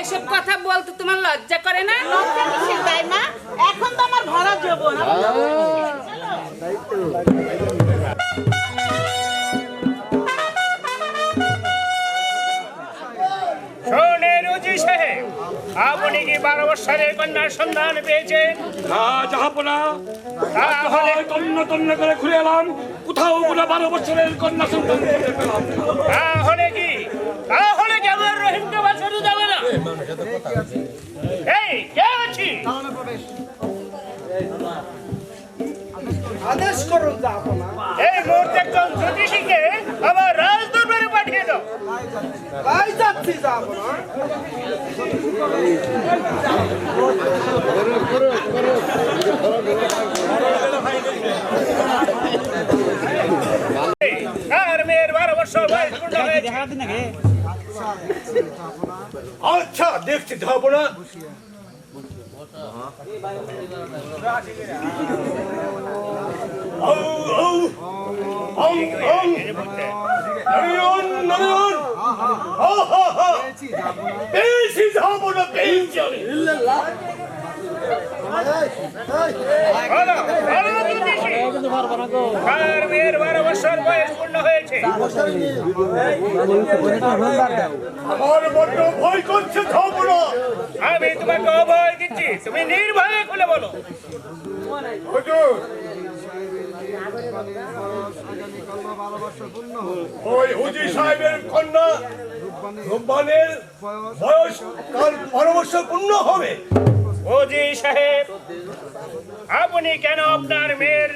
এসব কথা বলতে তোমার লজ্জা করে না? লজ্জা কিসের তাই মা? এখন তো আমার ভরা যৌবন। শোনে রুজি সাহেব, আপনি কি 12 বছরের কন্যার সন্ধান পেয়েছেন? না জাহাপনা, তাহলে তন্ন তন্ন করে ঘুরে এলাম, কোথাও কোনো 12 বছরের কন্যা সন্তান খুঁজে পেলাম না। তাহলে কি আমার রহিমকে বাঁচানো যাবে না? এই কে আছি? আদেশ করুন জাহাপনা। এই মুহূর্তে একজন জ্যোতিষীকে আমার রাজ দরবারে পাঠিয়ে দাও। তাই যাচ্ছি জাহাপনা। আর মেয়ের 12 বছর বয়স পূর্ণ হয়েছে। আচ্ছা দেখছি জাহাপনা। আর মেয়ের 12 বছর বয়স পূর্ণ হয়েছে। আমার বড্ড ভয় করছে জাহাপনা। আমি তোমাকে অভয় দিচ্ছি, তুমি নির্ভয়ে খুলে বলো। ওই হুজি সাহেবের কন্যা রূপবানের বয়স কাল 12 বছর পূর্ণ হবে। ওজি সাহেব, আপনি কেন আপনার মেয়ের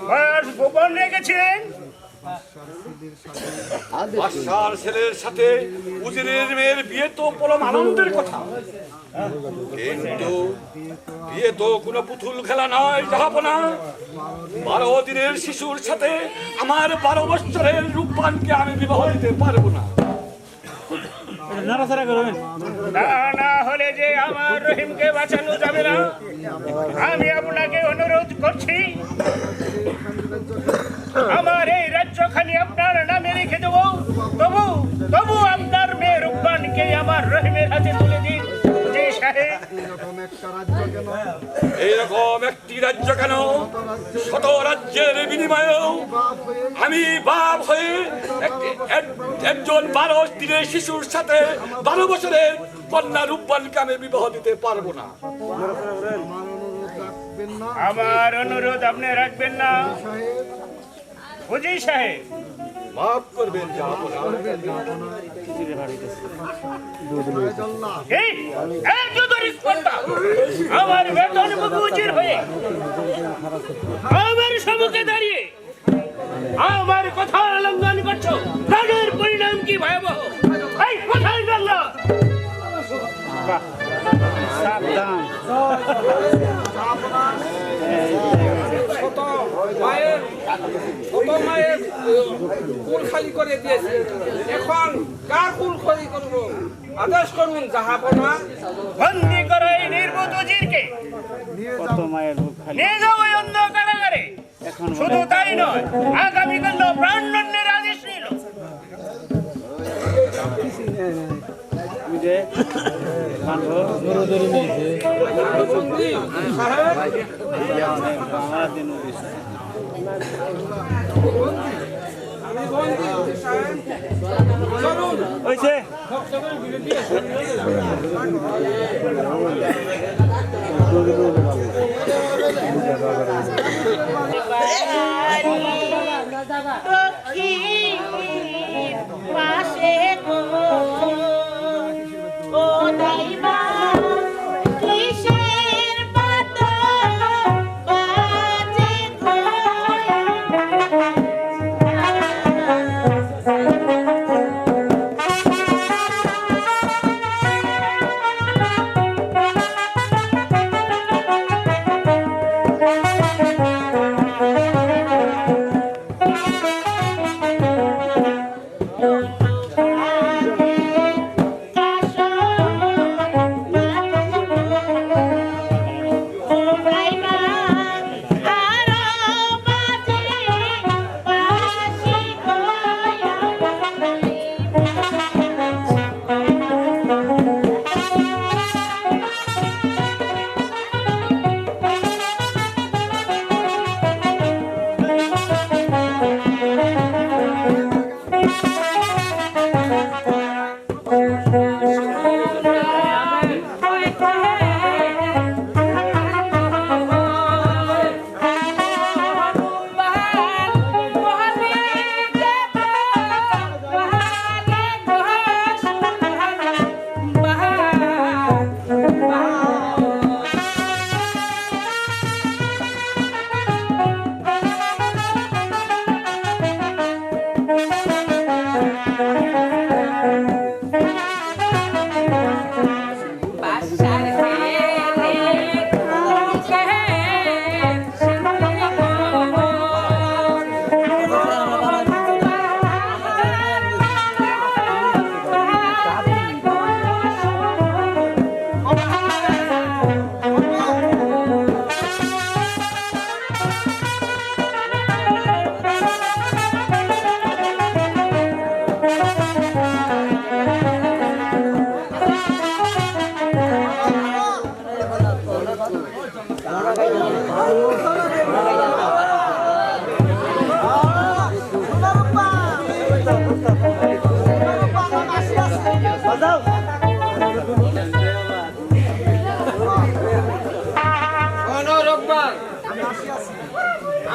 বয়স গোপন রেখেছিলেন? বাদশার ছেলের সাথে উজিরের মেয়ের বিয়ে তো পরম আনন্দের কথা, কিন্তু বিয়ে তো কোনো পুতুল খেলা নয় জাহাপনা। 12 দিনের শিশুর সাথে আমার 12 বছরের রূপবানকে আমি বিবাহ দিতে পারবো না। তা না হলে যে আমার রহিমকে বাঁচানো যাবে না। আমি আপনাকে অনুরোধ করছি, আমার এই রাজ্যখানি আপনার নামে রেখে দেবো, তবু আপনার মেয়ে রূপবানকে আমার রহিমের হাতে তুলে দিন। জি সাহেব, এইরকম একটি রাজ্য কেন, শত রাজ্যের বিনিময়েও আমি বাপ হয়ে একজন 12 দিনের শিশুর সাথে 12 বছরের কন্যা রূপবানকে আমি বিবাহ দিতে পারবো না। আমার অনুরোধ আপনি রাখবেন না? বুঝি সাহেব, মাফ করবেন জাহাপনা। আমার বেতন বুঝির হয়ে আমার সম্মুখে দাঁড়িয়ে আমার কথা লঙ্ঘন করছো, তাদের পরিণাম কি ভয়াবহ? এই কোথায় গেল? মায়ের কুল খালি করে দিয়েছে, এখন কার কুল খালি করবো? আদেশ করুন জাহাপনা। বন্দি করো এই নির্বোধ উজিরকে, নিয়ে যাও ওই অন্ধ কারাগারে। শুধু তাই নয়, আগামীকাল প্রাণদণ্ডের আদেশ নিল। বন্দি সাহেব, আমি বন্দি সাহেব, চলুন। দক্ষিণ পাশে গো ও দাইমা কিসের বাদন বাজে গো।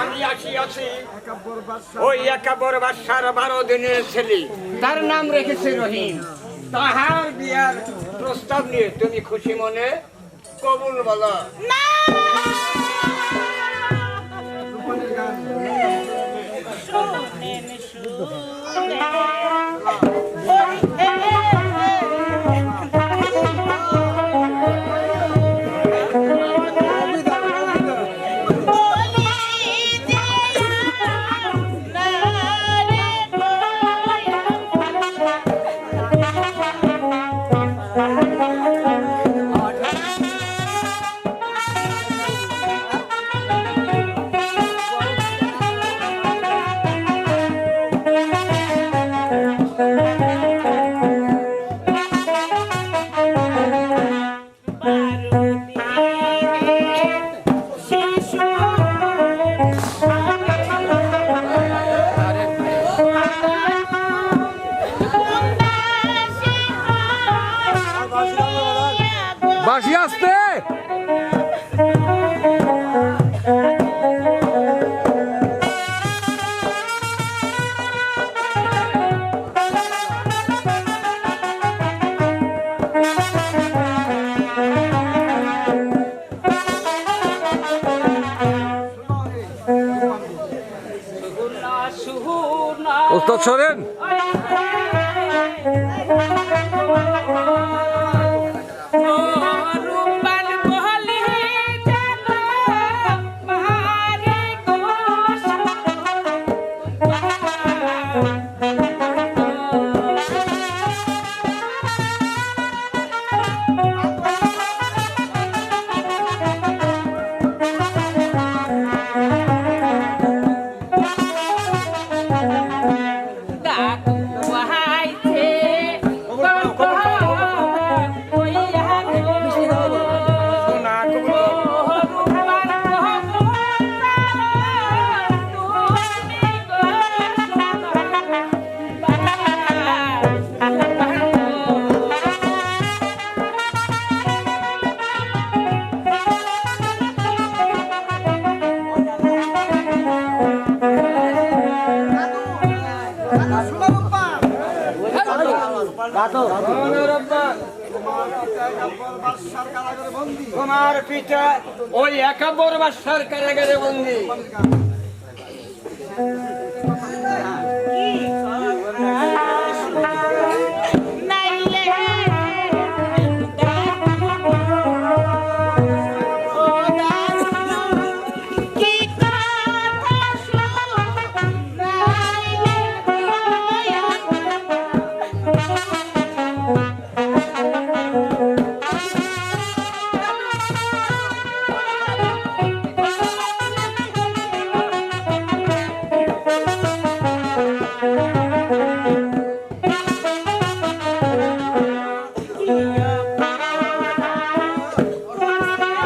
আমি আসিয়াছি ওই একাবর বাদশার 12 দিনের ছেলে, তার নাম রেখেছে রহিম। তাহার বিয়ার প্রস্তাব নিয়ে তুমি খুশি মনে কবুল বলো। না শুনেন বাসি আসতে ওস্তাদ সরেন। রূপান বহলে যেন মারে কোষ ডাক ওহাইছে শোনা কবুল তোমার পিতা ওই একাব্বর বাদশার কারাগারে বন্দী। নাইলে কি কথা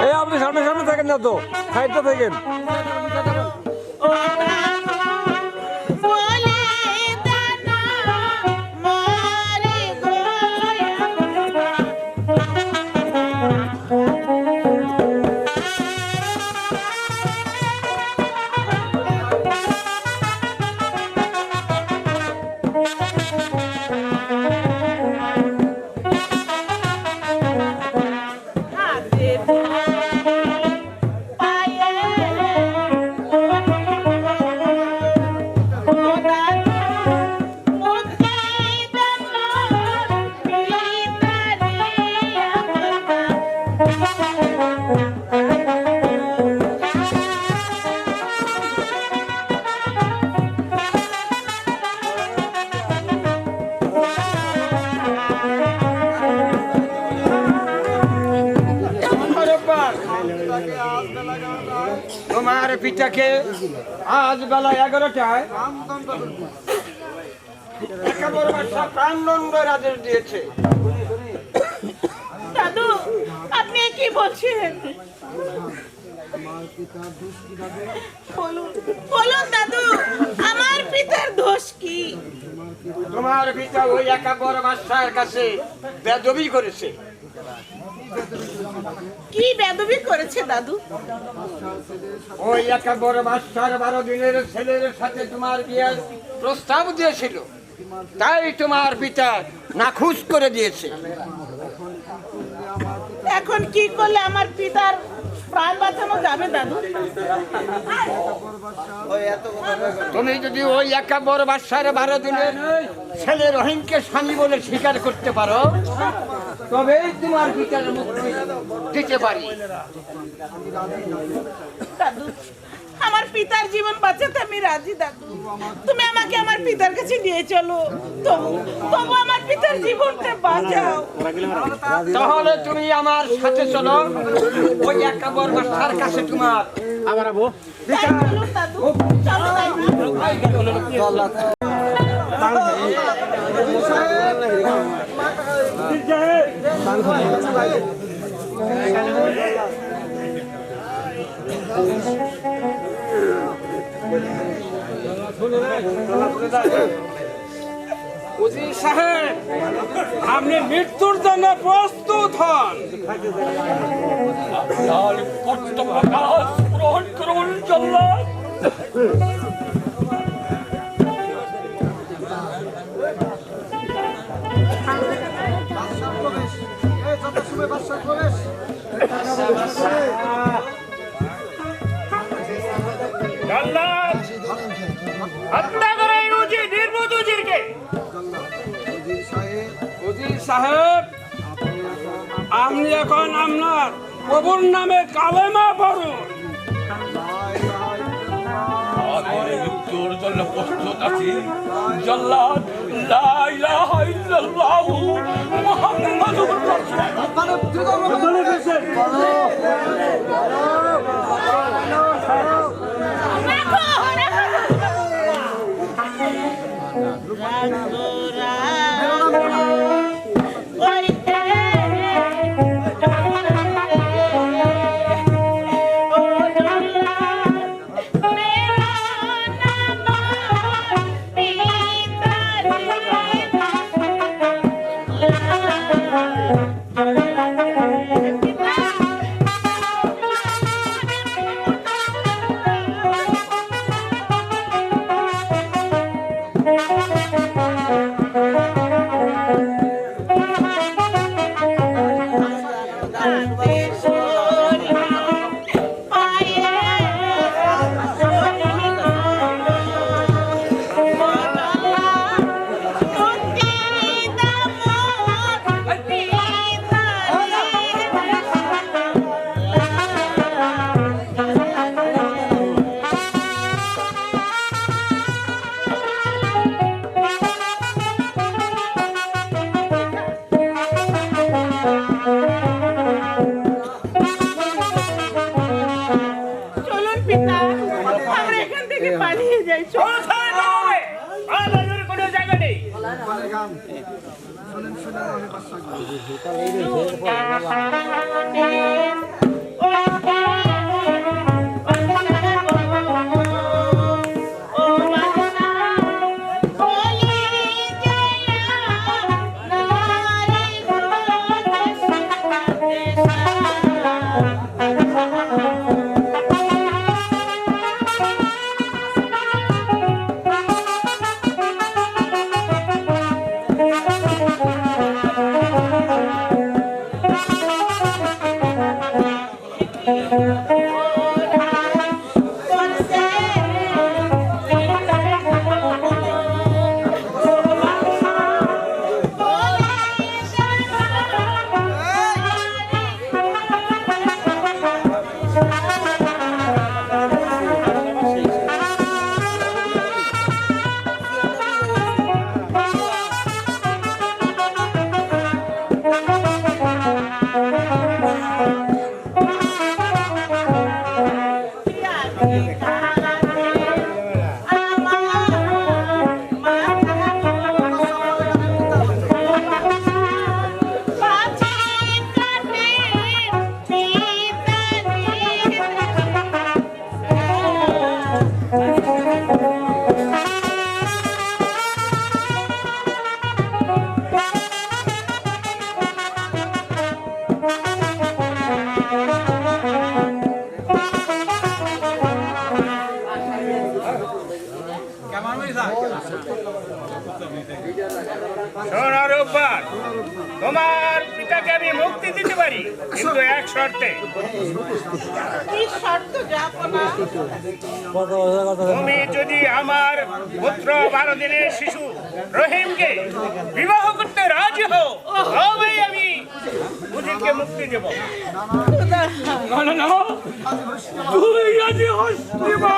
এই আপনি সামনে সামনে থাকেন না তো, সাইডটা থাকেন। বলে দানা মারে হাতে পায়ে তোমার পিতাকে আজ বেলা 11টায় একাব্বর বাদশা প্রাণদণ্ডের আদেশ দিয়েছে। দাদু আপনি কি বলছেন? বলুন বলুন দাদু, আমার পিতার দোষ কি? তোমার পিতা ওই একাব্বর বাদশার কাছে বেদবি করেছে। কি বেদবি করেছে দাদু? ওই একাব্বর বাদশার 12 দিনের ছেলের সাথে তোমার বিয়ের প্রস্তাব দিয়েছিল, তাই তোমার পিতা নাখুশ করে দিয়েছে। এখন কি করলে আমার পিতার প্রাণ বাঁচানো যাবে দাদু? তুমি যদি ওই একাবর বাদশার 12 দিনের ছেলে রহিমকে স্বামী বলে স্বীকার করতে পারো তবেই তোমার বিচার মুক্তি দিতে পারি। দাদু, আমার পিতার জীবন বাঁচাতে আমি রাজি দাদু। তুমি আমাকে আমার পিতার কাছে নিয়ে চলো, তবু তবু আমার পিতার জীবনটা বাঁচাও। তাহলে তুমি আমার সাথে চলো, ওই একাবর বাদশার কাছে তোমার তাই চলুন দাদু, চলো দাদু। উজির সাহেব, আপনি মৃত্যুর জন্য প্রস্তুত হন। আপনার কর্তব্য কাজ গ্রহণ করুন জল্লাদ। জল্লাদ, হত্যা করে এই উজির নির্বোধ উজিরকে। উজির সাহেব, আপনি এখন আপনার প্রভুর নামে কালেমা পড়ুন। আমি মৃত্যুর জন্য প্রস্তুত আছি জল্লাদ। লা ইলাহা ইল্লাল্লাহু মুহাম্মাদুর রাসূলুল্লাহ। চলুন পিতা, আমরা এখান থেকে পালিয়ে যাই। চলুন। কোথায় যাবে? পালানোর কোনো জায়গা নেই। সোনার উপর তোমার পিতাকে আমি মুক্তি দিতে পারি, কিন্তু এক শর্তে। কি শর্ত জাহাপনা? তুমি যদি আমার পুত্র 12 দিনের শিশু রহিমকে বিবাহ করতে রাজি হও, তবেই আমি উজিরকে মুক্তি দেব। তুই রাজি হসনি মা,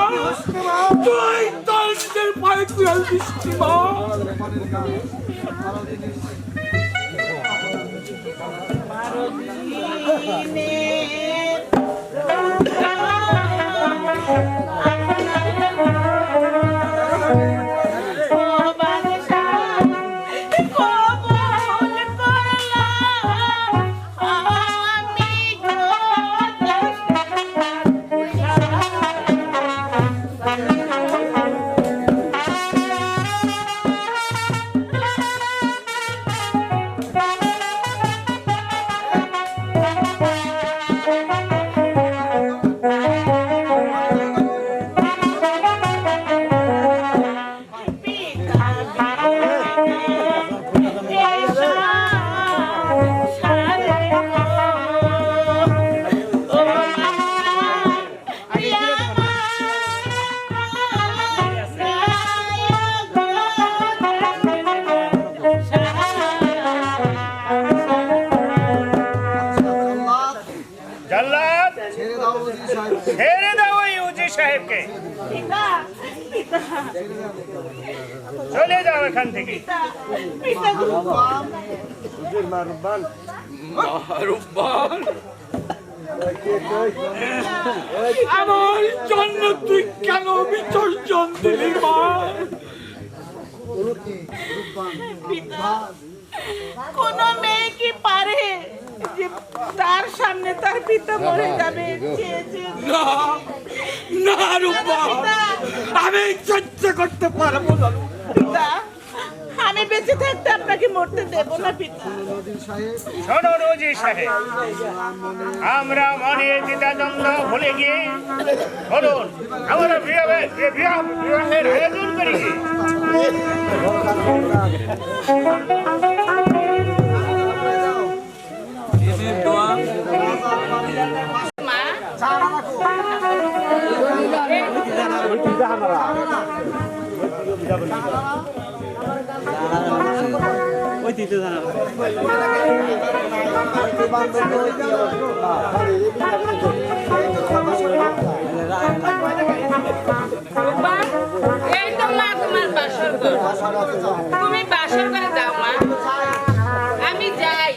তুই তোর নিজের পায়ে কুড়াল দিসনি মা। জল্লাদ, ছেড়ে দাও এই উজির সাহেবকে। চলে যাও এখান থেকে। আমার জন্য তুই কেন বিসর্জন দিলি মা? কোন মেয়ে কি পারে যে তার সামনে তার পিতা মরে যাবে? না না রূপা, আমি সহ্য করতে পারবো না। পিতা, আমি বেঁচে থাকতে আপনাকে মরতে দেব না পিতা। শোনো রোজি সাহেব, আমরা মনের দ্বিধাদ্বন্দ্ব ভুলে গিয়ে বলুন আমরা বিবাহের আয়োজন করি। এই তো মা তোমার বাসর ঘর। তুমি বাসর করে যাও মা, আমি যাই।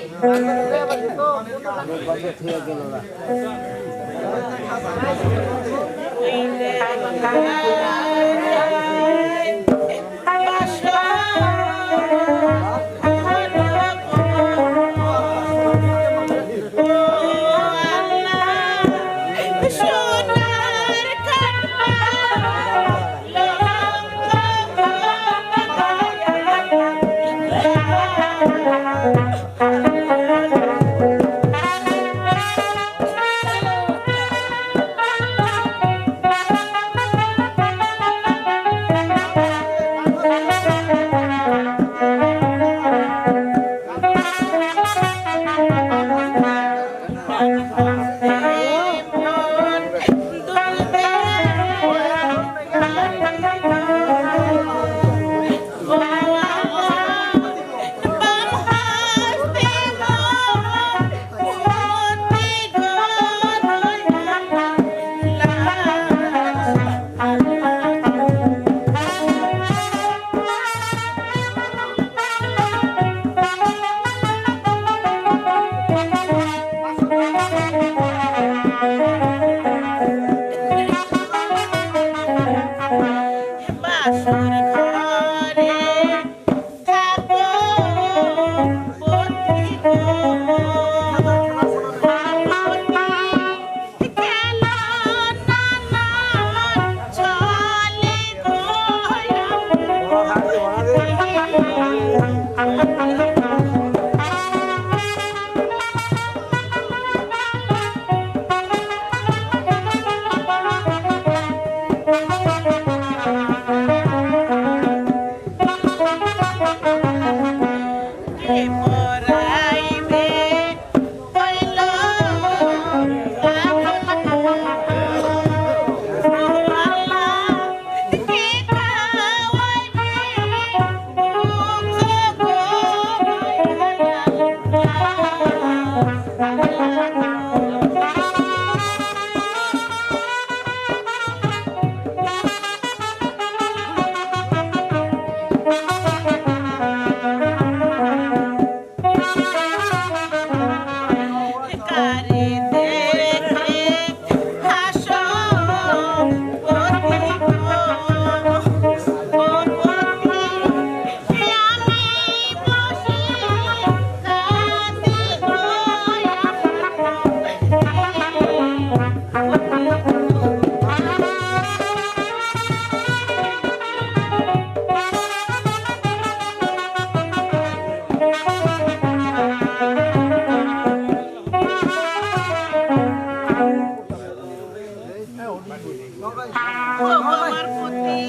আমার পতি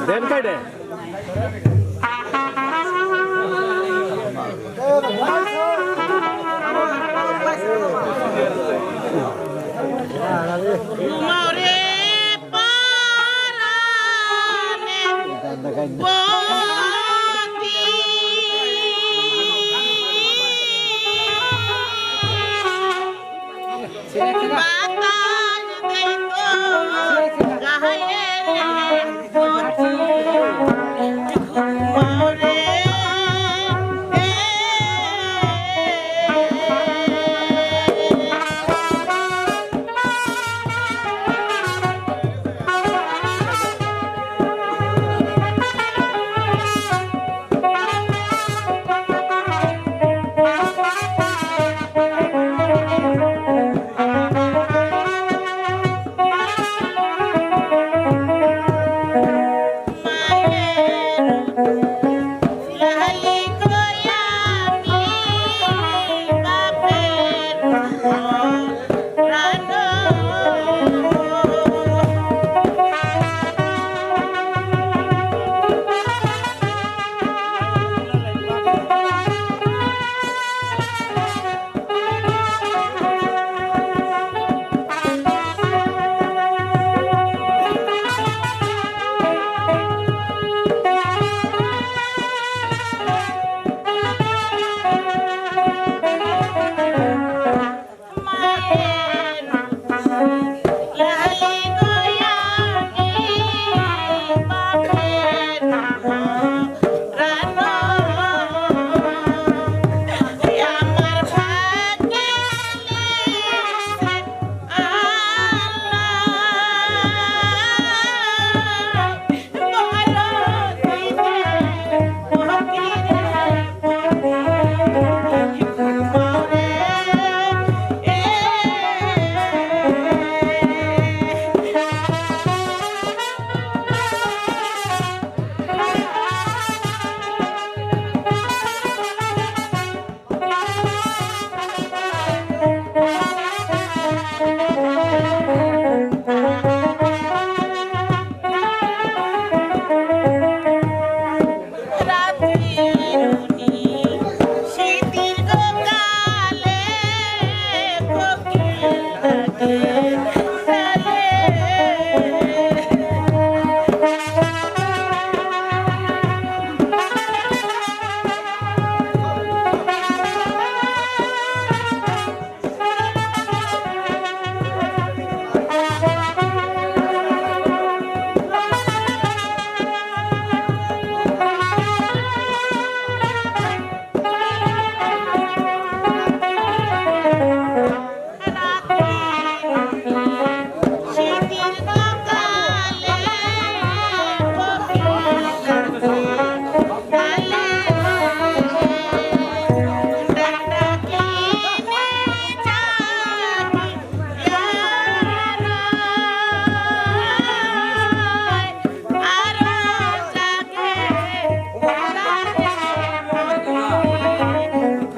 দেন কাইডে তোমারে পারানে পতি বাতাস দেতো গায়ে পতি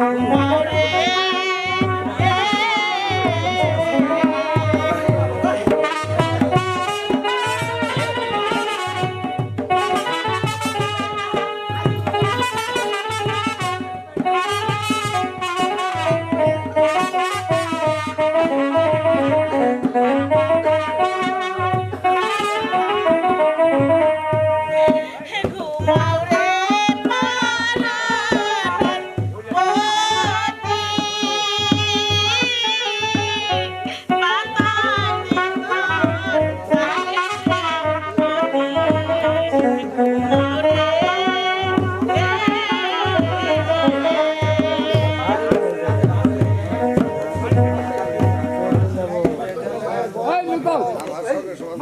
ঘুমারে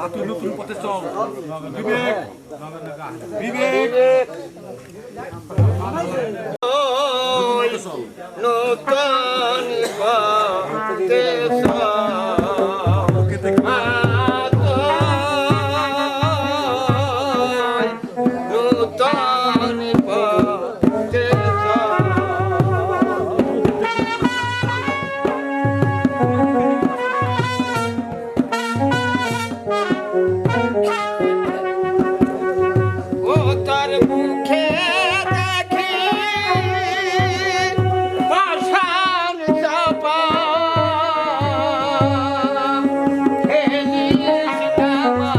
মাতুর নতুন পথে চল বিবেক বিবেক নতুন ও তার মুখে দেখি পাষাণ চাপা ফেলিস দেওয়া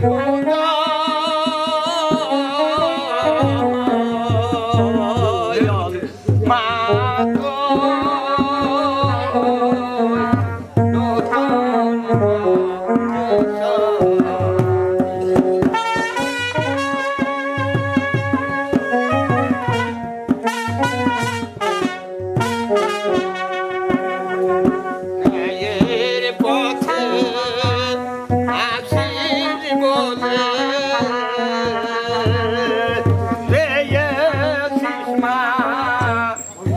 অশ্রুদয় মা গো এর পথে আসির বলে পেয়েছিস মা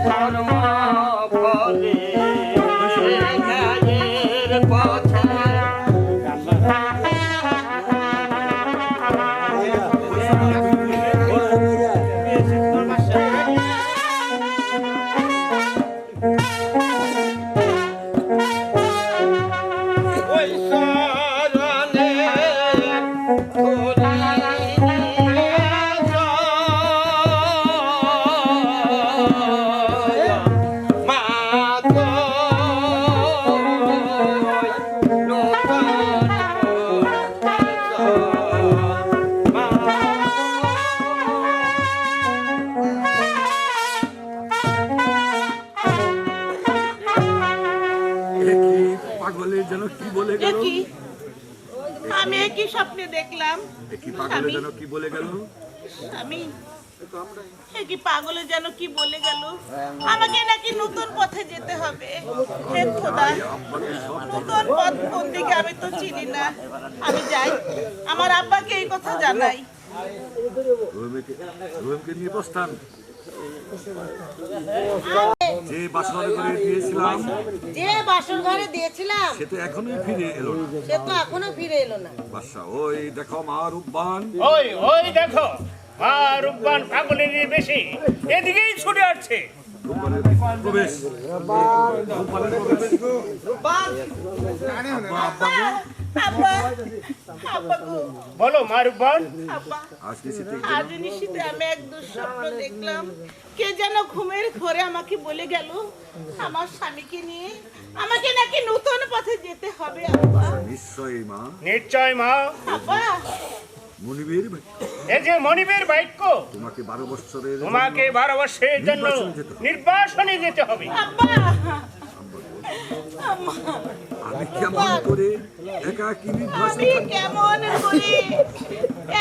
ধর্ম বলে এর পথে ওই শরণে ধরি মা গো পাগলের যেন কি বলে গেল কি আমি একই স্বপ্নে দেখলাম কি পাগলের যেন কি বলে গেল আমি কি পাগলে যেন কি বলে গেল আমাকে নাকি নতুন পথে যেতে হবে হে খোদা নতুন পথ কোন দিকে আমি তো চিনি না আমি যাই আমার আব্বাকে এই কথা জানাই রহিমকে নিয়ে প্রস্থান যে বাসর করে দিয়েছিলাম যে বাসর ঘরে দিয়েছিলাম সে তো এখনোই ফিরে এলো না সে তো এখনো ফিরে এলো না। বাদশা ওই দেখো মা রূপবান ওই ওই দেখো মা রূপবান পাগলের বেশি এদিকেই ছুটে আসছে। রূপবানের প্রবেশ রূপবানের প্রবেশ আব্বা আব্বা গো বলো মা রূপবান। আব্বা আজকে শীতে আজ নিশিতে আমি এক দুঃস্বপ্ন দেখলাম কে যেন ঘুমের ঘরে আমাকে বলে গেল আমার স্বামীকে নিয়ে আমাকে নাকি নতুন পথে যেতে হবে আব্বা নিশ্চয়ই মা নিশ্চয় মা আব্বা মনিবের এই যে মনিবের বাক্য তোমাকে 12 বছরের তোমাকে 12 বছরের জন্য নির্বাসনে যেতে হবে। আব্বা আম্মা আমি কেমন করে একাকী নির্বাসন আমি কেমন করে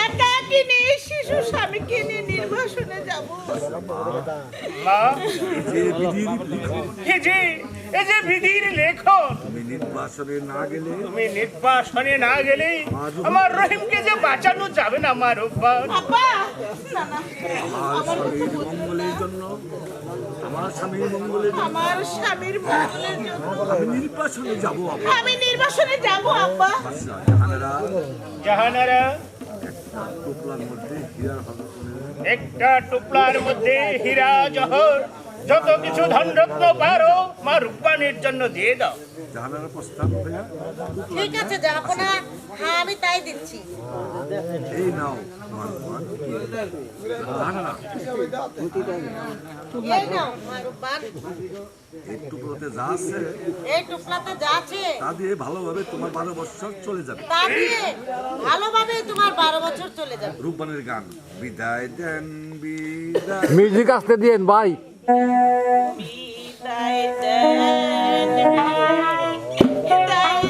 একাকিনী শিশু স্বামীকে নিয়ে নির্বাসনে যাব মা যে বিধির লিখন এই যে বিধির লেখন তুমি নির্বাসনে না গেলে তুমি নির্বাসনে না গেলে আমার রহিমকে যে বাঁচানো যাবে না মা রূপবান। আব্বা না না আমার স্বামীর মঙ্গলের জন্য আমার স্বামীর মঙ্গলের জন্য আমার স্বামীর মঙ্গলের জন্য আমি নির্বাসনে যাব আমি নির্বাসনে যাব আব্বা জাহানেরা জাহানারা টুকলার মধ্যে হীরার হলফনের একটা টুকলার মধ্যে হীরা জহর যত কিছু ধনরত্ন পারো মা রূপবানের জন্য দিয়ে দাও। জাহানারা প্রস্থান হইয়া ঠিক আছে যাপনা, হ্যাঁ আমি তাই দিচ্ছি। এই নাও আমার ভগবান জাহানারা এই নাও মারুবান, এই টুকরোতে যা আছে এই টুকলাতে যা আছে তা দিয়ে ভালোভাবে তোমার 12 বছর চলে যাবে। তা দিয়ে ভালোভাবে তোমার 12 বছর চলে যাবে। রূপবানের গান বিদায় দেন বিদায় মিউজিক আসতে দিয়েন ভাই। বিদায় দেন বিদায়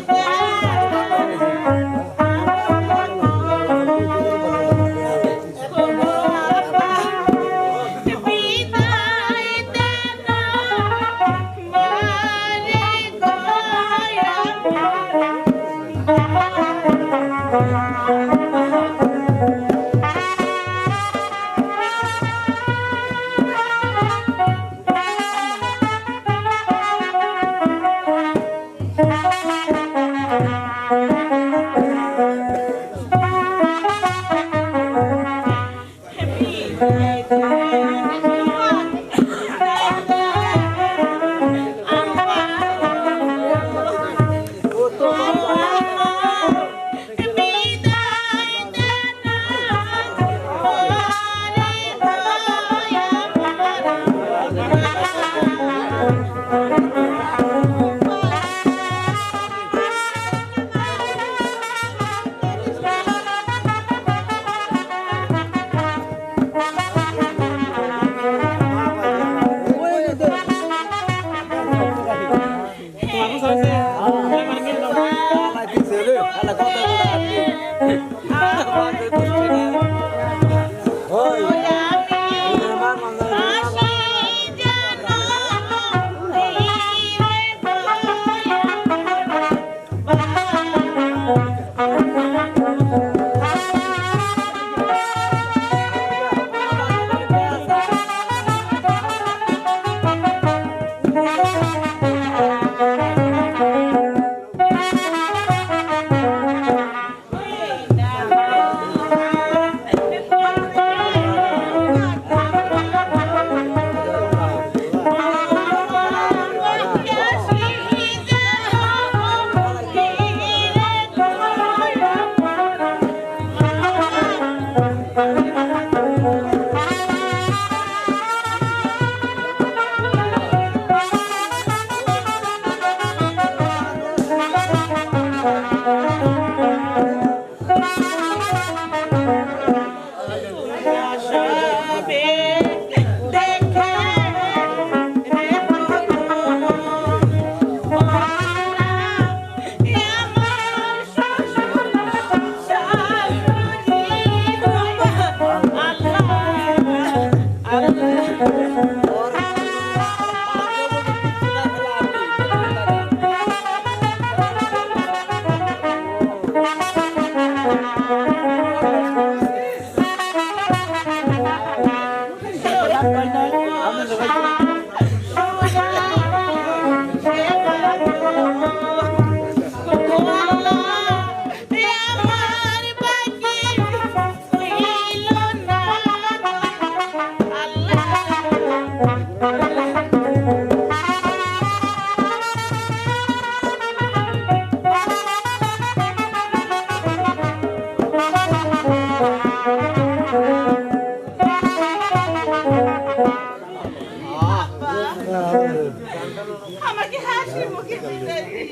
আমাকে হাসি মুখে বিদায় দিন।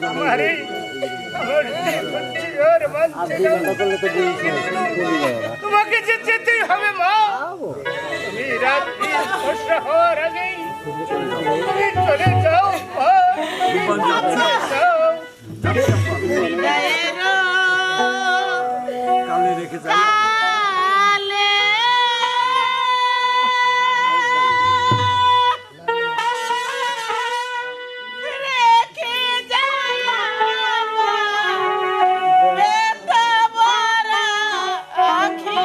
আমারে আমার চির বাঁচছে না। তোমাকে যে যেতেই হবে মা। তুমি রাত্রি বর্ষা হওয়ার আগেই তুমি চলে যাও মা। চলে যাও। বিদায়েরও কালে রেখে যাই কালে রেখে যাই আমার ব্যথা ভরা আখি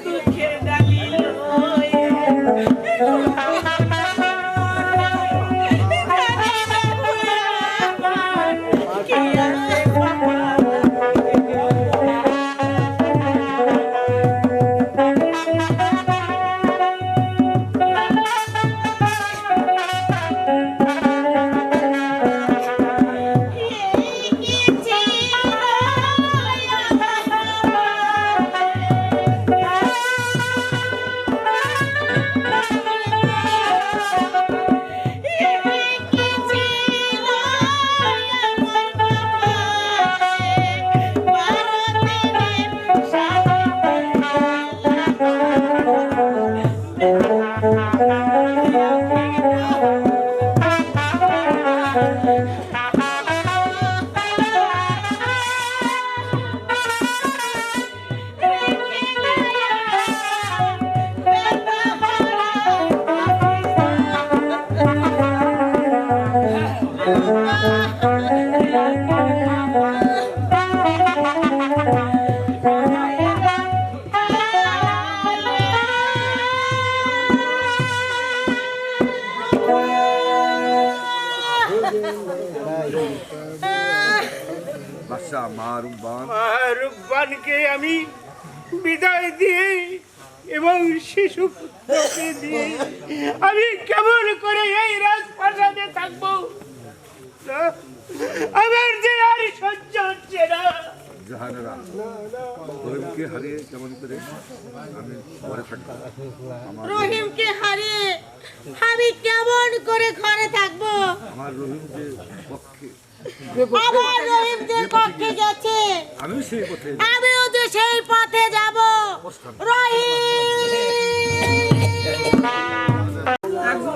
দুঃখের ডালি লয়ে জানি না হয়ে আমার কি আছে বাবা। রূপবানকে আমি বিদায় দিয়ে এবং শিশু পুত্রকে দিয়ে আমি কেমন করে এই রাজপ্রাসাদে থাকবো? আমার যে আর সহ্য হচ্ছে না। জাহানেরা রহিমকে হারিয়ে কেমন করে আমি ঘরে থাকবো? রহিমকে হারিয়ে আমি কেমন করে ঘরে থাকবো? আমার রহিম যে পক্ষে আমার রহিম যে পক্ষে গেছে আমি সেই পথে আমিও যে সেই পথে যাব। রহিম একজন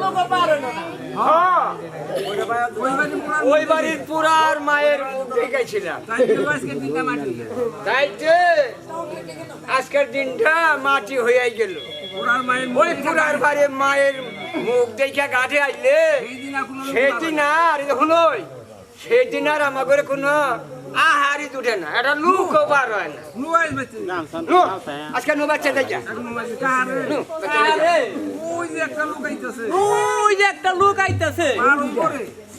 লোক পারে না। ওই বাড়ির পুরার মায়ের মুখ দেখাইছিলাম, তাই যে আজকের দিনটা মাটি হয়ে গেল। ওই পুরার বাড়ির মায়ের মুখ দেখা গাঠে আইলে সেদিন আর হলোই, সেদিন আর আমাদের কোনো আহারি উঠে না, এটা লুক বার হয় না। আজকে নো বাচ্চা দেখা ওই যে একটা লোক আইতাছে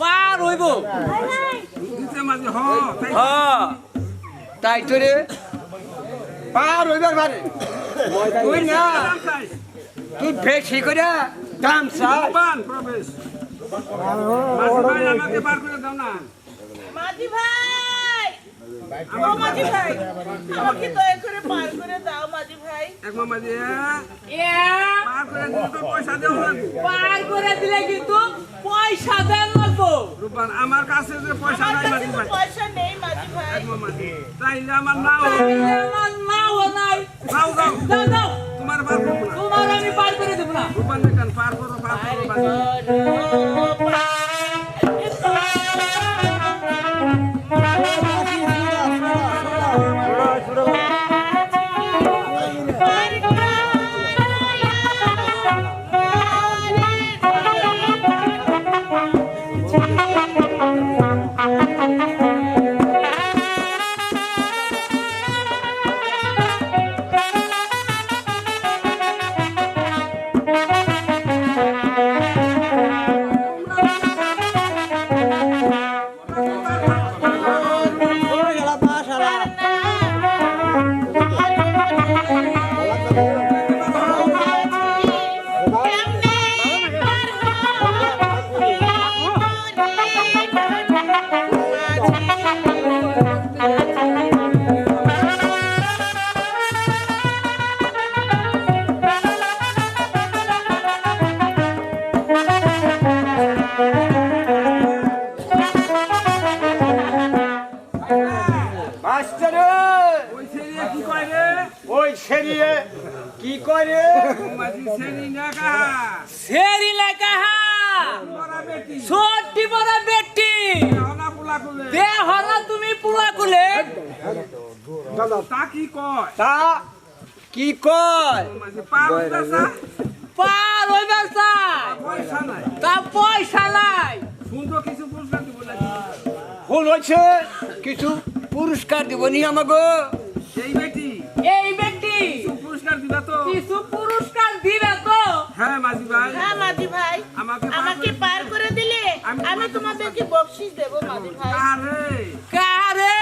পার হইব। তাই তো রে পার হইবার পারে তুই না, তুই বেশি করে দাম চাই। মাঝি ভাই, ও মাঝি ভাই, আমাকে দয়া করে পার করে দাও মাঝি ভাই। পার করে দিলে কিন্তু পয়সা দেন লাগবো। আমার কাছে যে পয়সা আমার নাই কাছে মাঝি তো ভাই, পয়সা নেই মাঝি ভাই। তাইলে আমার নাও আমার নাও নাই, নাও দাও, দাও দাও, তোমার পার করবো না। তোমার আমি পার করে দেবো না। রূপান দেখান পার করো, পার করো মাঝি ভাই। ওই সেরিয়ে কি করে মাঝি সেরি না কাহা সেরি লাগাহা বড় বেটি ছোটি বড় বেটি হনা পোলা কুলে দে হলা তুমি পুরা কুলে তা কি কয় তা কি কয় মাঝে পার হইতাছা পার হইবার চাই পয়সা নাই তা পয়সা নাই সুন্দর কিছু পুরস্কার দিব নাকি ভুল হয়েছে কিছু পুরস্কার দিব নি আমাকে এই বেটি এই বেটি পুরস্কার দিবা তো কিছু পুরস্কার দিবে তো হ্যাঁ মাঝি ভাই হ্যাঁ মাঝি ভাই আমাকে আমাকে পার করে দিলে আমি তোমাদেরকে বকশিশ দেবো মাঝি ভাই আরে কারে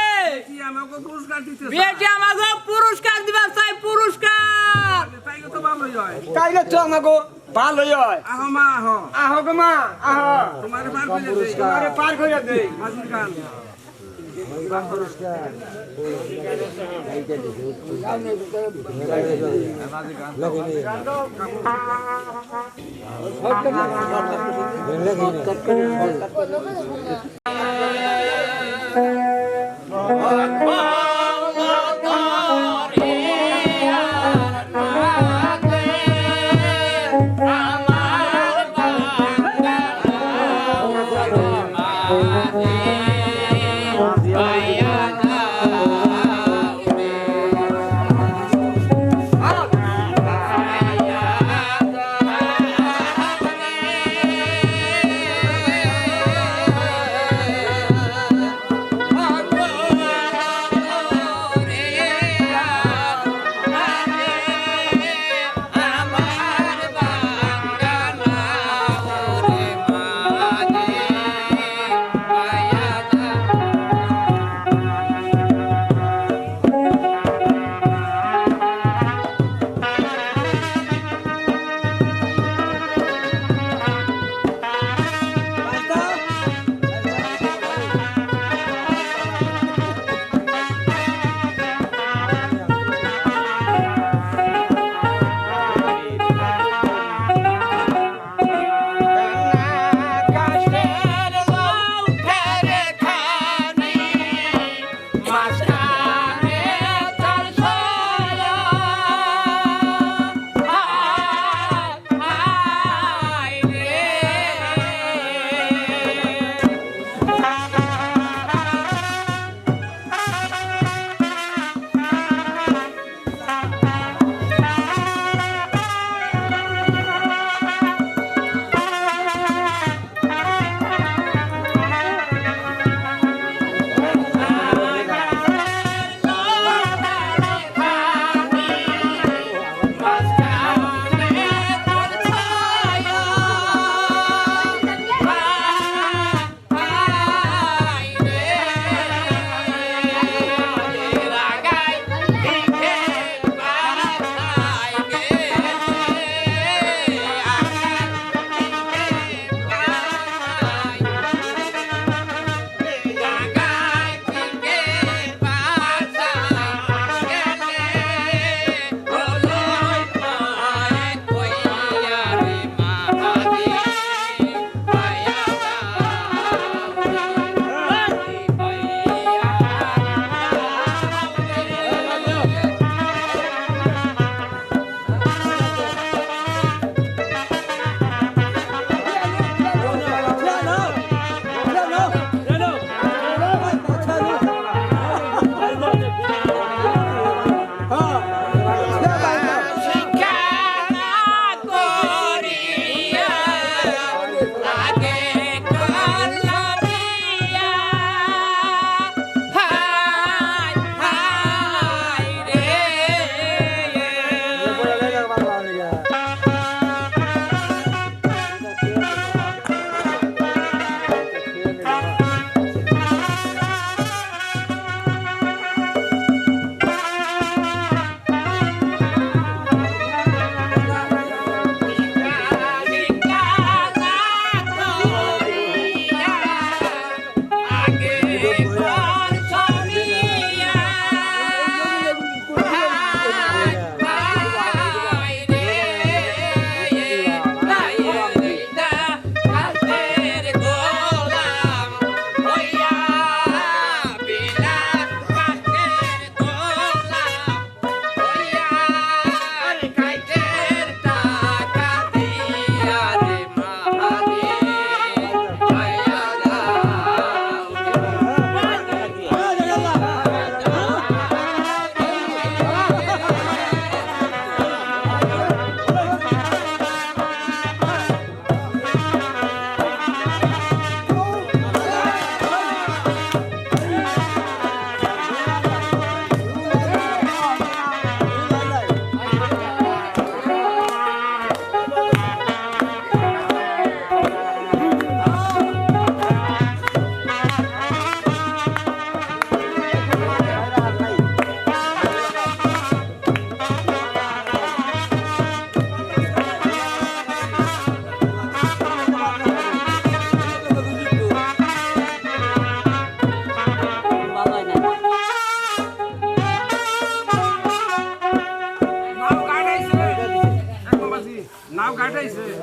কি আমাকে পুরস্কার দিতে বেটি আমাকে পুরস্কার দিবার চাই পুরস্কার তাই তো ভালোই হয় তাইলে তো আমাকে ভালোই হয় আহ মা আহ আহো গো মা আহো তোমারে পার করে দেই তোমারে পার করে দেই মাঝির গান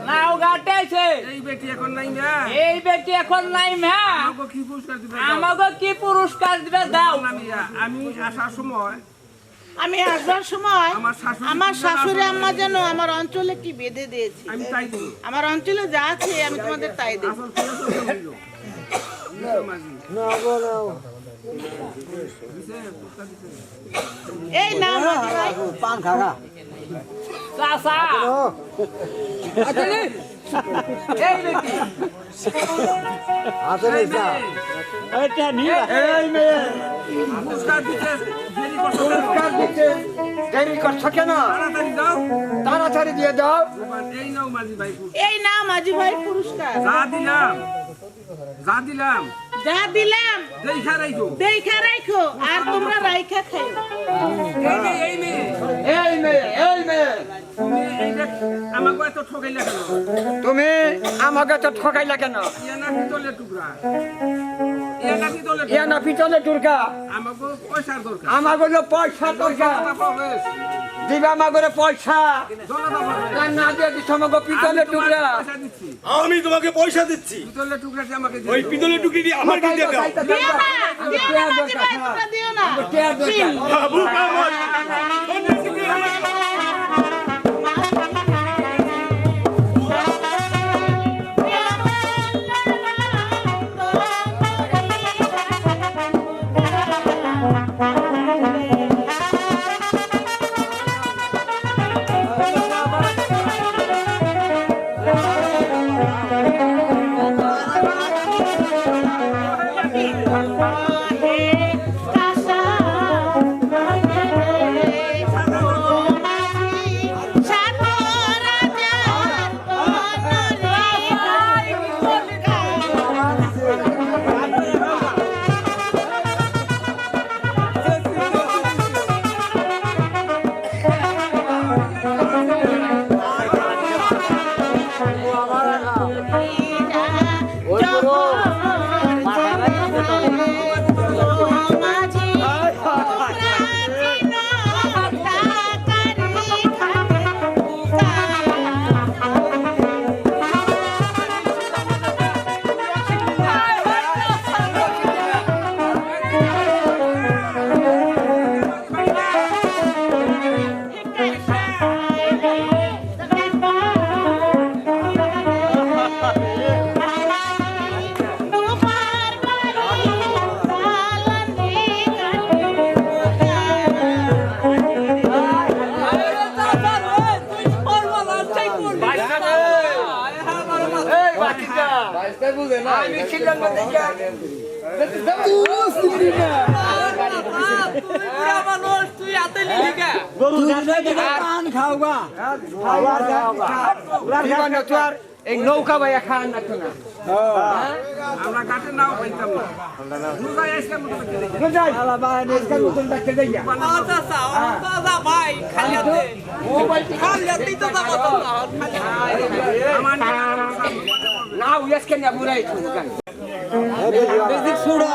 নাও গাটাইছে এই বেটি এখন নাই না এই বেটি এখন নাই মা আমাকে কি পুরস্কার দিবে আমাকে কি পুরস্কার দিবে দাও আমি আসার সময় আমি আসবার সময় আমার শাশুড়ি আম্মা যেন আমার অঞ্চলে কি বেঁধে দিয়েছে আমি তাই দিই আমার অঞ্চলে যা আছে আমি তোমাদের তাই দেব এই নাও পান খাগা চাচা এই বেটি আসলে যা এটা নিয়ে এই মেয়ে পুরস্কার দিতে দেরি করছো পুরস্কার দিতে দেরি করছো কেন তাড়াতাড়ি যাও তাড়াতাড়ি দিয়ে দাও এই নাও মাঝি ভাই এই নাও মাঝি ভাই পুরস্কার যা দিলাম যা দিলাম দেখা রাখো আর তোমরা রাইখা খাই এই মেয়ে এই মেয়ে তুমি এইটা আমাকে এত ঠকাইলা কেন তুমি আমাকে তো ঠকাইলা কেন ইয়া না পিতলের টুকরা ইয়া না পিতলের টুকরা আমাকে পয়সার দরকার আমাকে পয়সা দরকার দিবা আমাকে পয়সা না দিয়ে দিচ্ছ আমাকে পিতলের টুকরা আমি তোমাকে পয়সা দিচ্ছি পিতলের টুকরাটি আমাকে ওই পিতলের টুকরিটি আমার কাছে দাও দিও না বাবু আমার আমি ছিলাম না এই নৌকা ভাইয়া খান না তো না আমরা কাটে নাও পাইতাম না দুর্গায় আসলাম ভাই খালি না উয়াসকে না বুড়াই তুই বেশি ছুড়ো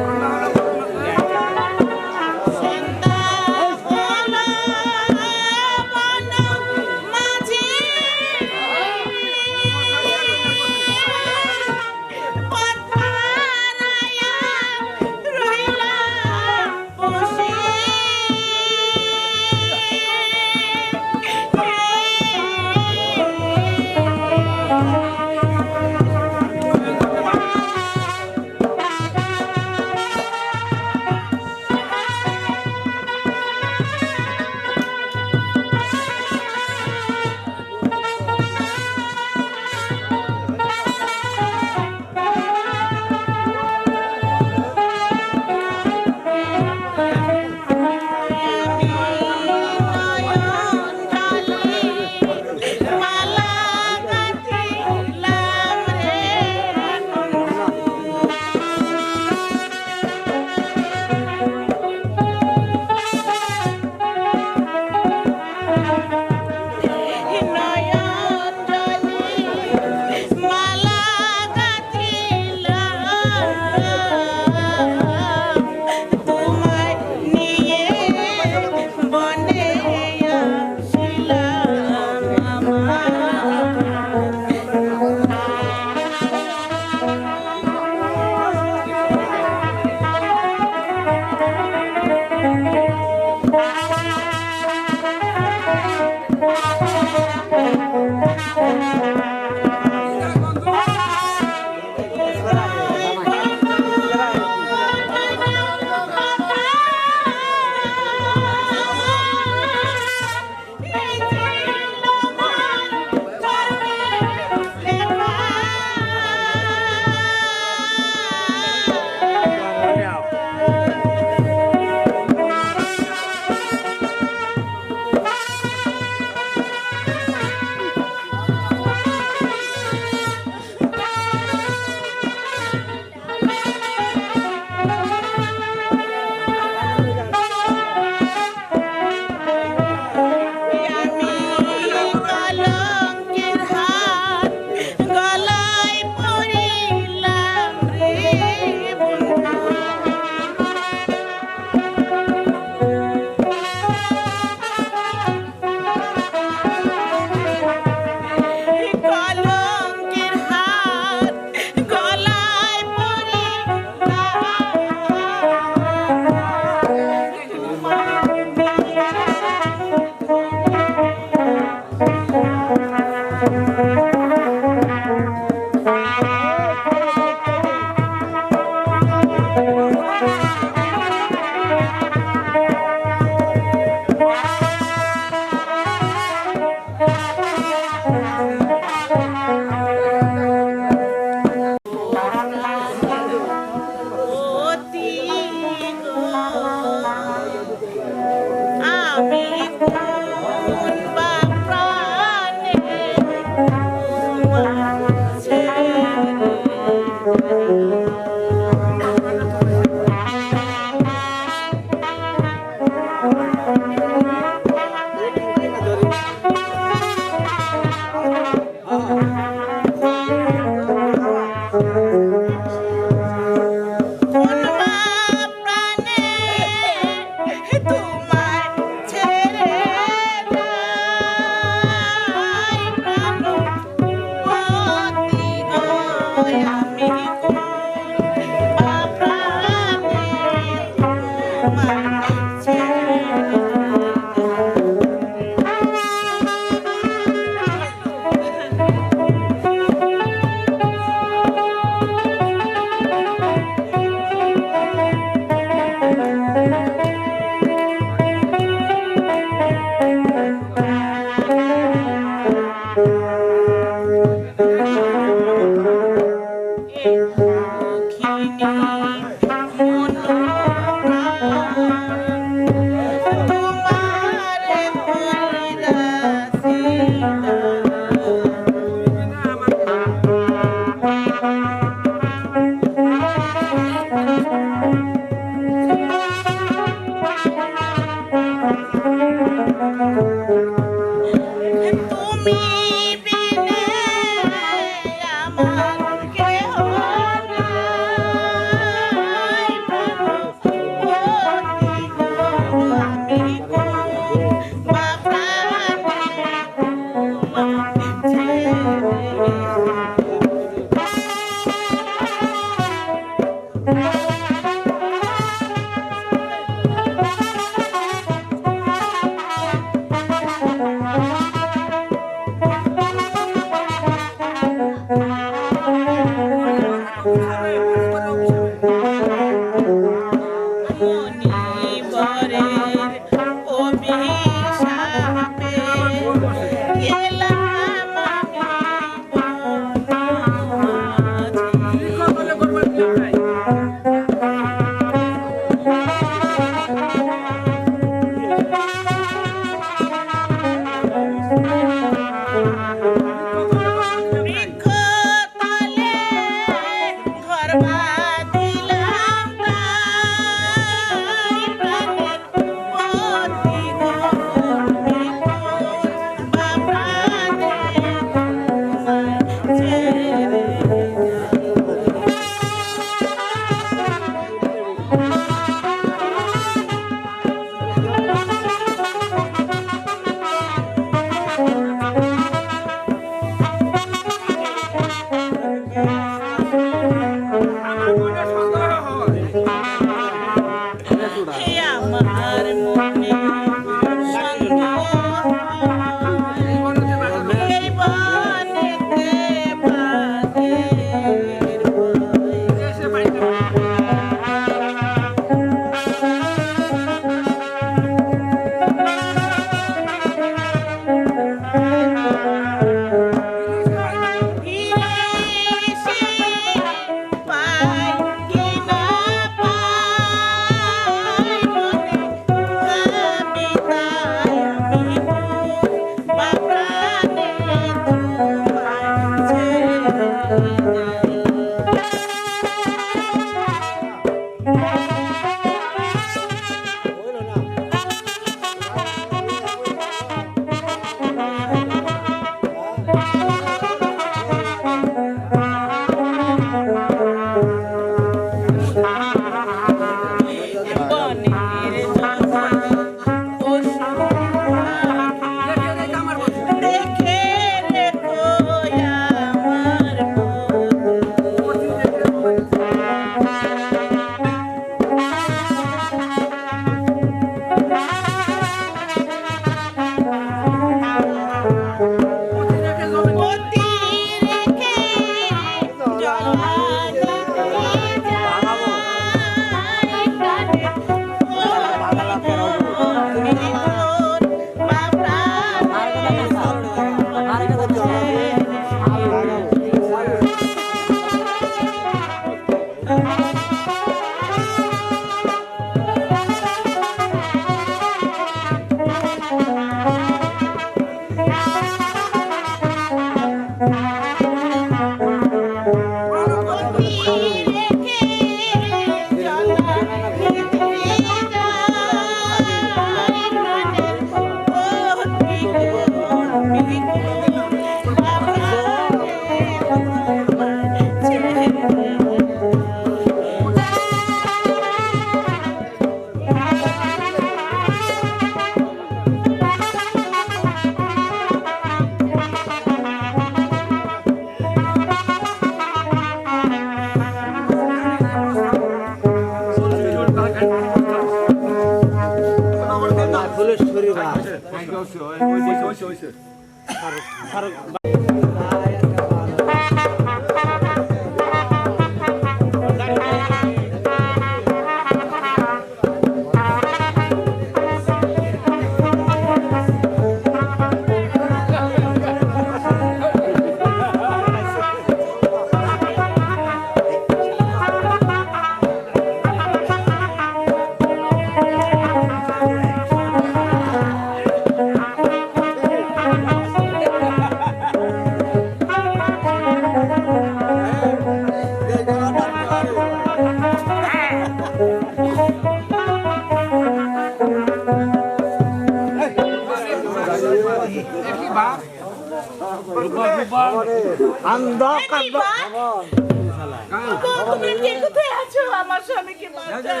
তুমি কে কোথায় আছো? আমার স্বামীকে বাঁচাও।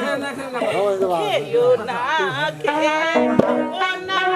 খেয়েও না, খেয়েও না।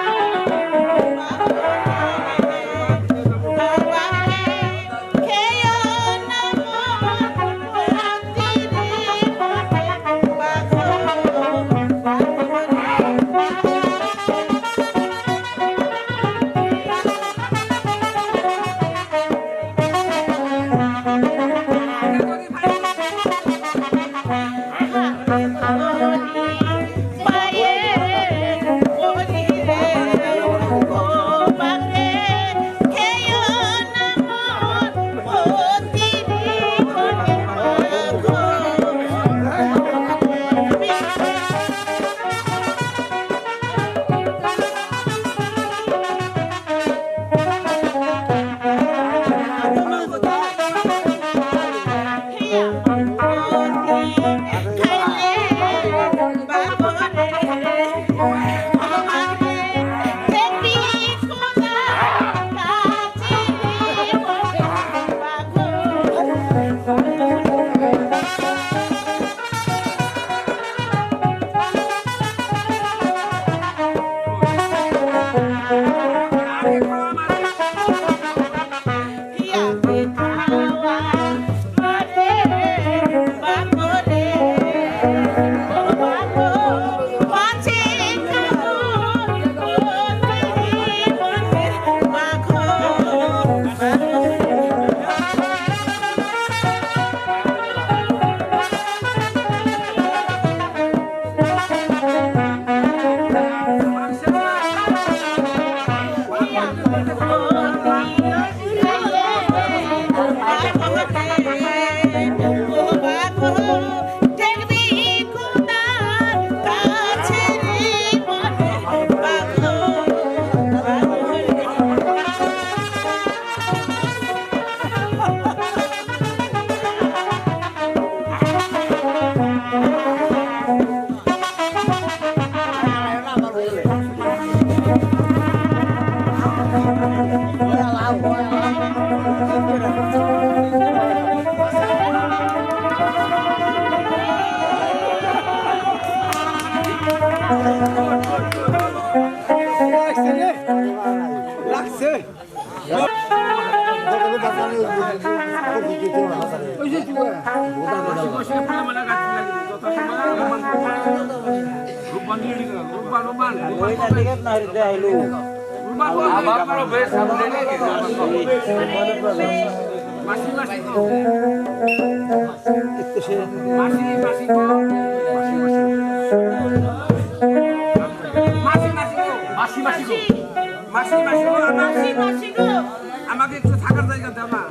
আমাকে একটু থাকার জায়গা দাও না।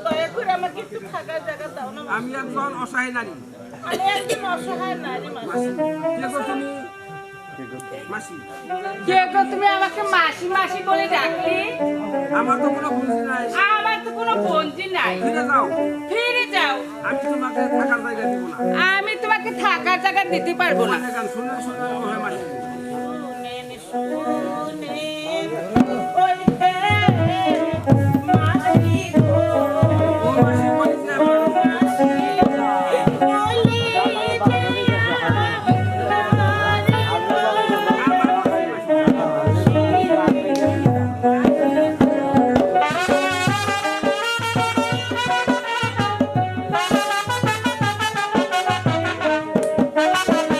দয়া করে আমাকে একটু থাকার জায়গা দাও না। আমি একজন অসহায় নারী। আমি একজন অসহায় নারী মাসি। কে গো তুমি? মাসি। কে গো তুমি আমাকে মাসি মাসি বলে ডাকলে? আমার তো কোনো বন্ধু নাই। আমার তো কোনো বন্ধু নাই। ফিরে যাও। ফিরে যাও। আমি তোমাকে থাকার জায়গা দিব না। আমি তোমাকে থাকার জায়গা দিতে পারবো না। শুনে শুনে হয় মাসি। Thank you.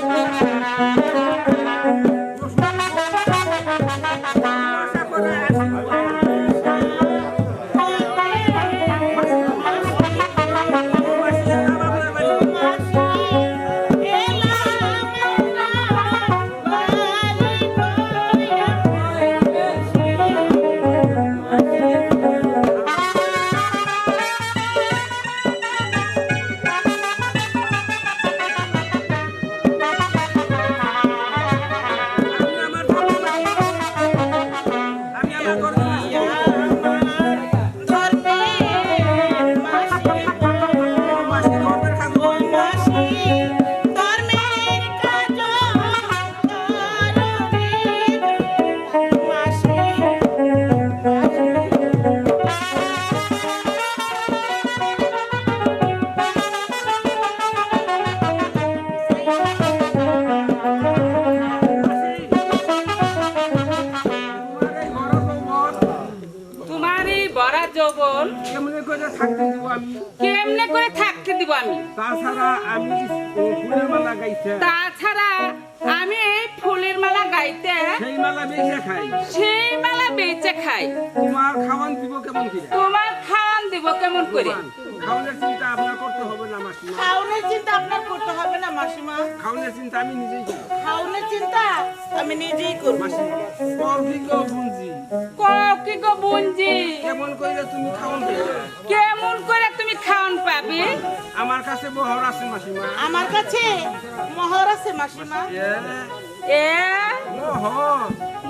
বল কেমনে করে থাকতে দিব আমি? কেমনে করে থাকতে দিব আমি? তাছাড়া আমি ফুলের মালা গাইতে, তাছাড়া আমি এই ফুলের মালা গাইতে সেই মালা বেচে খাই। সেই মালা বেচে খাই। তোমার খাওয়ান দিব কেমন করে? তোমার খাওয়ান দিব কেমন করে? খাওয়ানোর চিন্তা আপনার করতে হবে না মাসিমা। খাওয়ানোর চিন্তা আপনার করতে হবে না মাসিমা। খাওয়ানোর চিন্তা আমি নিজেই করব। খাওয়ানোর চিন্তা আমি নিজেই করব। মাসিমা কি গো বুঝি, কি গো বুনজি, কেমন করে তুমি খাওয়ান পাবে? কেমন করে তুমি খাওয়ান পাবে? আমার কাছে বহর আছে মাসিমা। আমার কাছে মোহর আছে মাসিমা। এ মোহর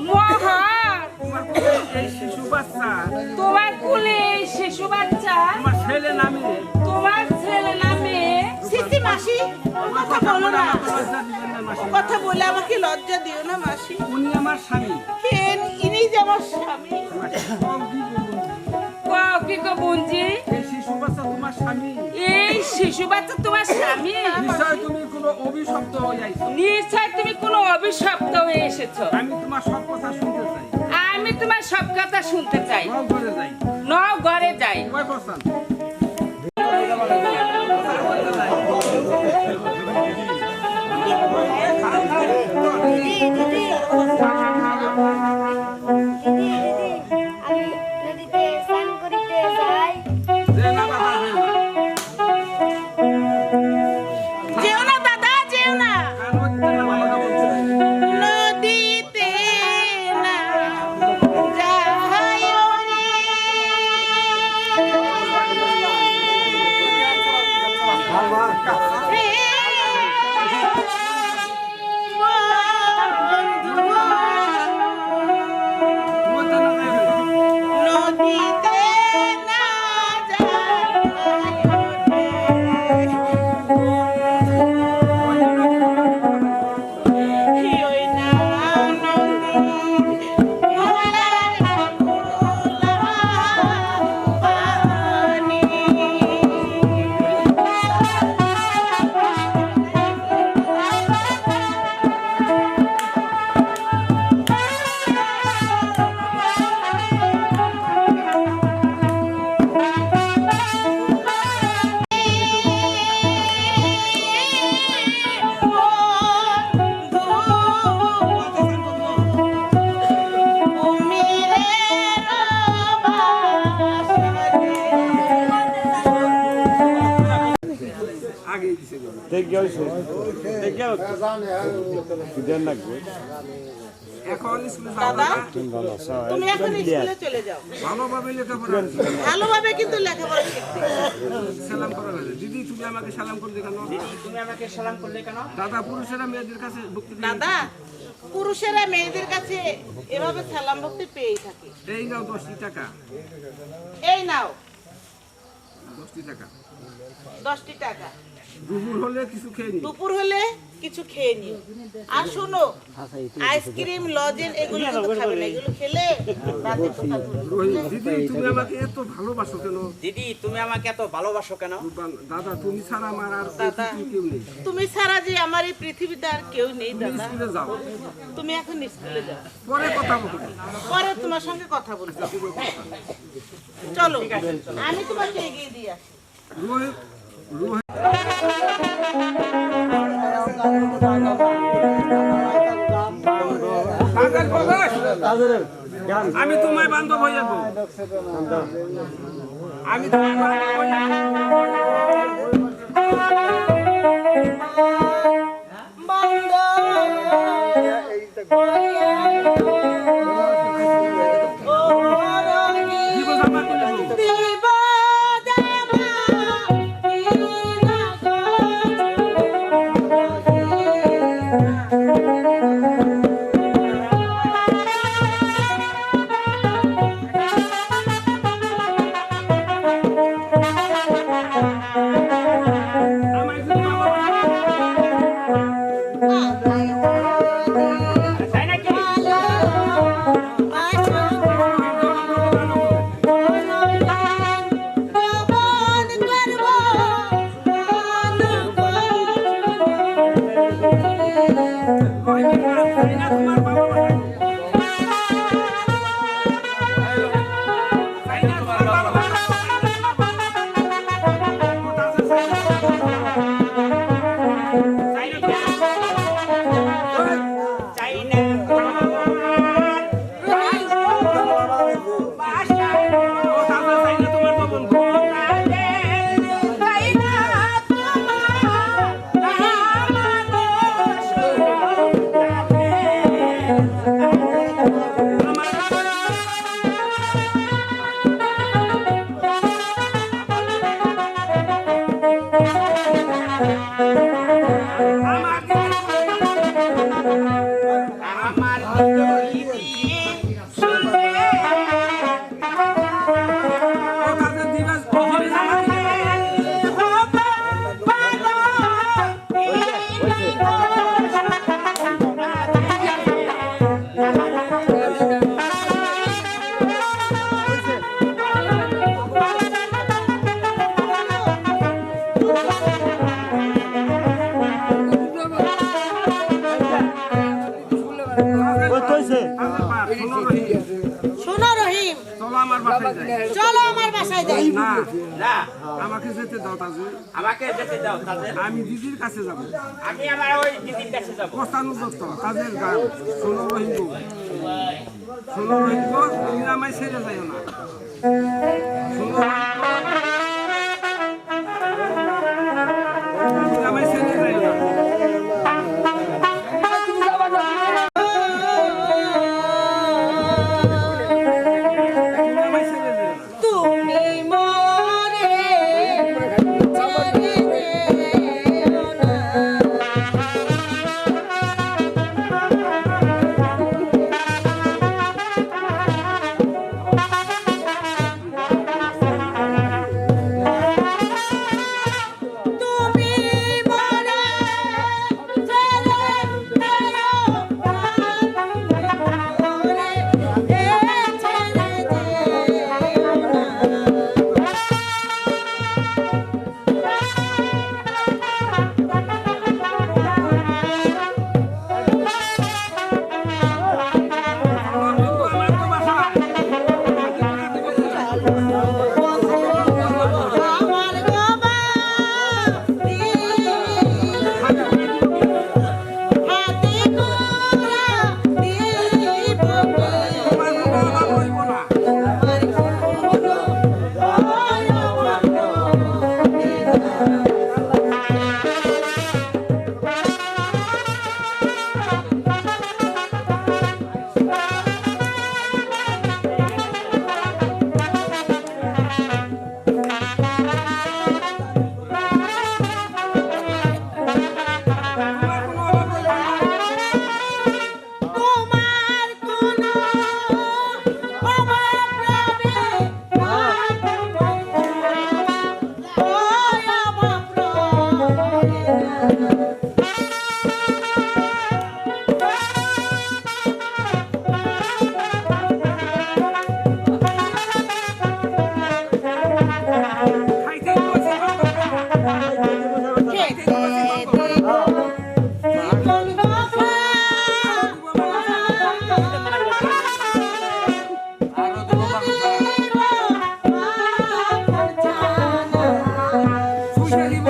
মোহর তোমার কোলে এই শিশু বাচ্চা, তোমার কুলে এই শিশু বাচ্চা, তোমার ছেলে নামে, তোমার ছেলে নামে। সিসি মাসি ও কথা বলো না, লজ্জা দিবেন না ও মাসিমা। কথা বলে আমাকে লজ্জা দিও না মাসি। উনি আমার স্বামী। ইনি যে আমার স্বামী। কি গো বুনজি, এই শিশু বাচ্চা তোমার স্বামী? এই শিশু বাচ্চা তোমার স্বামী? নিশ্চয় তুমি কোনো অভিশপ্ত হয়ে আইছো। নিশ্চয় তুমি কোনো অভিশপ্ত হয়ে এসেছো। আমি তোমার সব কথা শুনতে চাই। আমি তোমার সব কথা শুনতে চাই। নাও ঘরে যাই। নাও ঘরে যাই। কয় বসান? যেও না দাদা, যেও না। নদীতে না যাইও রে। নদীতে না যাইও রে। ওই না নদী ভোলার ভোলা পানি। আগে দিছে গো। এখন স্কুলে যাও দাদা, না? তুমি এখন স্কুলে চলে যাও। ভালোভাবে লেখাপড়া ভালোভাবে কিন্তু লেখাপড়া শিখতে হবে। সালাম করা লাগে। দিদি তুমি আমাকে সালাম করলে কেন? তুমি আমাকে সালাম করলে কেন? দাদা পুরুষেরা মেয়েদের কাছে ভক্তি দেয়। দাদা, পুরুষেরা মেয়েদের কাছে এভাবে সালাম ভক্তি পেয়েই থাকে। এই নাও 10 টাকা। এই নাও 10 টাকা। 10 টাকা। দুপুর হলে কিছু খেয়ে নি। দুপুর হলে কিছু খেয়ে নিও। আর শোনো, আইসক্রিম লজেন এগুলো কিন্তু খাবে না। এগুলো খেলে রাতে পোকা ধরবে। দিদি তুমি আমাকে এত ভালোবাসো কেন? দিদি তুমি আমাকে এত ভালোবাসো কেন? দাদা তুমি ছাড়া আমার আর দাদা, কেউ নেই। তুমি ছাড়া যে আমার এই পৃথিবীতে আর কেউ নেই তুমি দাদা। স্কুলে যাও, তুমি এখন স্কুলে যাও, পরে কথা বলবো। পরে তোমার সঙ্গে কথা বলবো। চলো, আমি তোমাকে এগিয়ে দিয়ে আসি। রোহিত রোহিত আমি তোমায় বান্ধব হয়ে যাবো। আমি তোমায় বান্ধব হয়ে বাসায় যাই। চলো আমার বাসায় যাই। না, না আমাকে যেতে দাও তাজুল। আমাকে যেতে দাও তাদের আমি দিদির কাছে যাব। আমি আমার ওই দিদির কাছে যাবো কোস্তানু দত্ত কাজের গান শোনো রহিম গো, শোনো রহিম গো, তুমি আমায় ছেড়ে যাইও না। শোনো রহিম গো, তুমি আমায় ছেড়ে যাইও না। তুমি আমায় ছেড়ে যাইও না। তুমি মোরে ছেড়ে যেও না। তুমি মোরে ছেড়ে যেও না। মোরে ছেড়ে যেও না। আমার তো বাসা। আমার বাবা হাতে গোলা দিব তোমার কোনো অভাব হইব না। আমার কোনো তোমার কোনো অভাব হইব না। তোমার কোনো অভাব রবে না। ওই অভাব রবে না। খাইতে বসে খাইতে বসে খুশি দিব।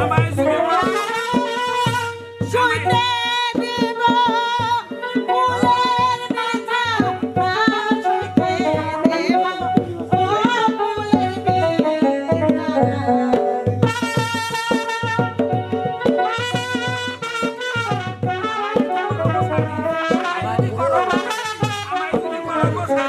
আমায় শুনে বলো। শুইতে দিব ফুলের মাথা, না শুইতে দেব ও ফুলের বিছানা। আমায় করো বসা। আমার যদি ভালোবাসা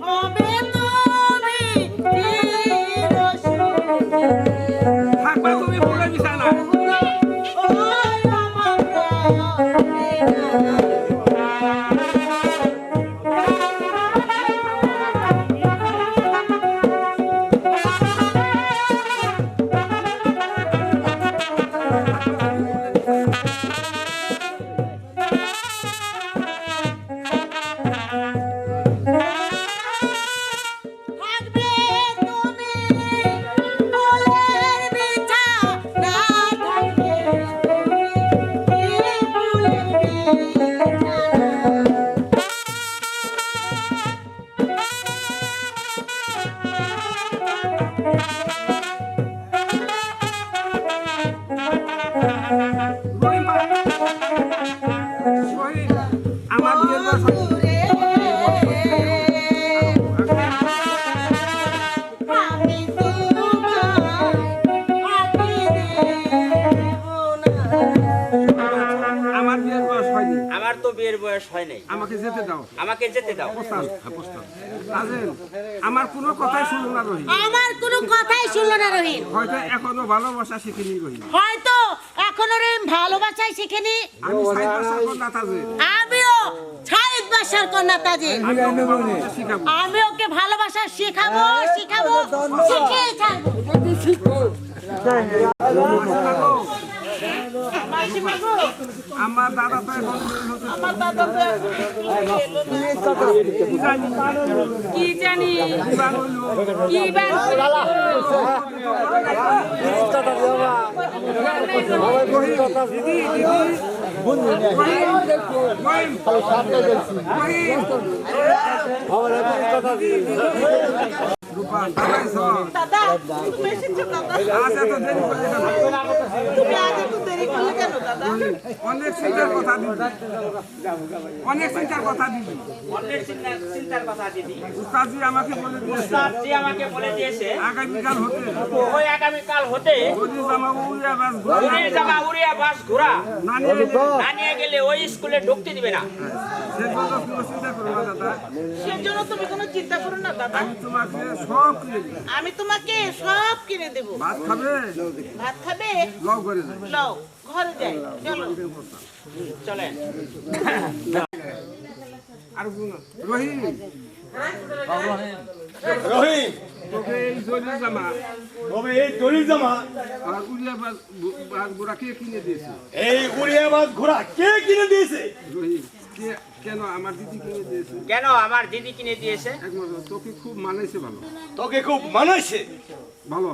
হবে তুমি চিরসুখী। থাকবা তুমি ভুলে বিছানা। ওই আমার প্রাণেরা। থাকবে তুমি ফুলের বিছানা, থাকবে তুমি ফুলের বিছানা। রহিম ভাই। শহীদ, আমার বিয়ের বয়স হয়নি। আমি আমার বিয়ের বয়স হয়নি। আমার তো বিয়ের বয়স হয় নাই আমাকে যেতে দাও। আমাকে যেতে দাও প্রস্তাব। তাজেল, আমার কোনো কথাই শুনলো না রহিম। আমার কোনো কথাই শুনলো না রহিম। হয়তো এখনো ভালোবাসা শিখিনি রহিম। হয়তো এখনো রহিম ভালোবাসাই শিখেনি। আমি সাইড বাসার কন্যা তাজেল। আমিও ছাইদ ভালোবাসার কন্যা তাজিল। শিখাবো। আমি ওকে ভালোবাসা শেখাবো শিখাবো শিখিয়ে ছাড়বো। মাসিমা গো, আমার দাদা তো এখন আমার দাদা তো এখন এলো না। কি জানি কি বান দাদা তুমি এসেছো দাদা? আচ্ছা তো দেরি করলে কেন? তুমি আজ এত দেরি করলে কেন দাদা? অনেক চিন্তার কথা দিবি, অনেক চিন্তার কথা দিবি। অনেক চিন্তার কথা দিদি উস্তাদজি আমাকে বলে দিয়েছে জি আমাকে বলে দিয়েছে আগামীকাল হতে ওই আগামীকাল হতে যদি জামা উড়িয়া বাস উড়িয়ে জামা উড়িয়া বাস ঘোরা না নিয়ে গেলে না নিয়ে গেলে ওই স্কুলে ঢুকতে দিবে না। সে জন্য কোনো চিন্তা করো না দাদা, সেজন্য তুমি কোনো চিন্তা করো না দাদা। আমি তোমাকে সব কিনে দিই। আমি তোমাকে সব কিনে দেবো। ভাত খাবে ভাত খাবে? লও করে যাই। লও ঘরে যাই, চলো। চলেন আর গুণ রহিম রহিম তোকে এই জরির জামা তবে এই দড়ির জামা আর উড়িয়া বাস গোড়া কে কিনে দিয়েছে? এই উড়িয়াবাজ ঘোড়া কে কিনে দিয়েছে? রহিম কেন আমার দিদি কিনে দিয়েছে? কেন আমার দিদি কিনে দিয়েছে? একমাত্র তোকে খুব মানাইছে ভালো তোকে খুব মানাইছে ভালো।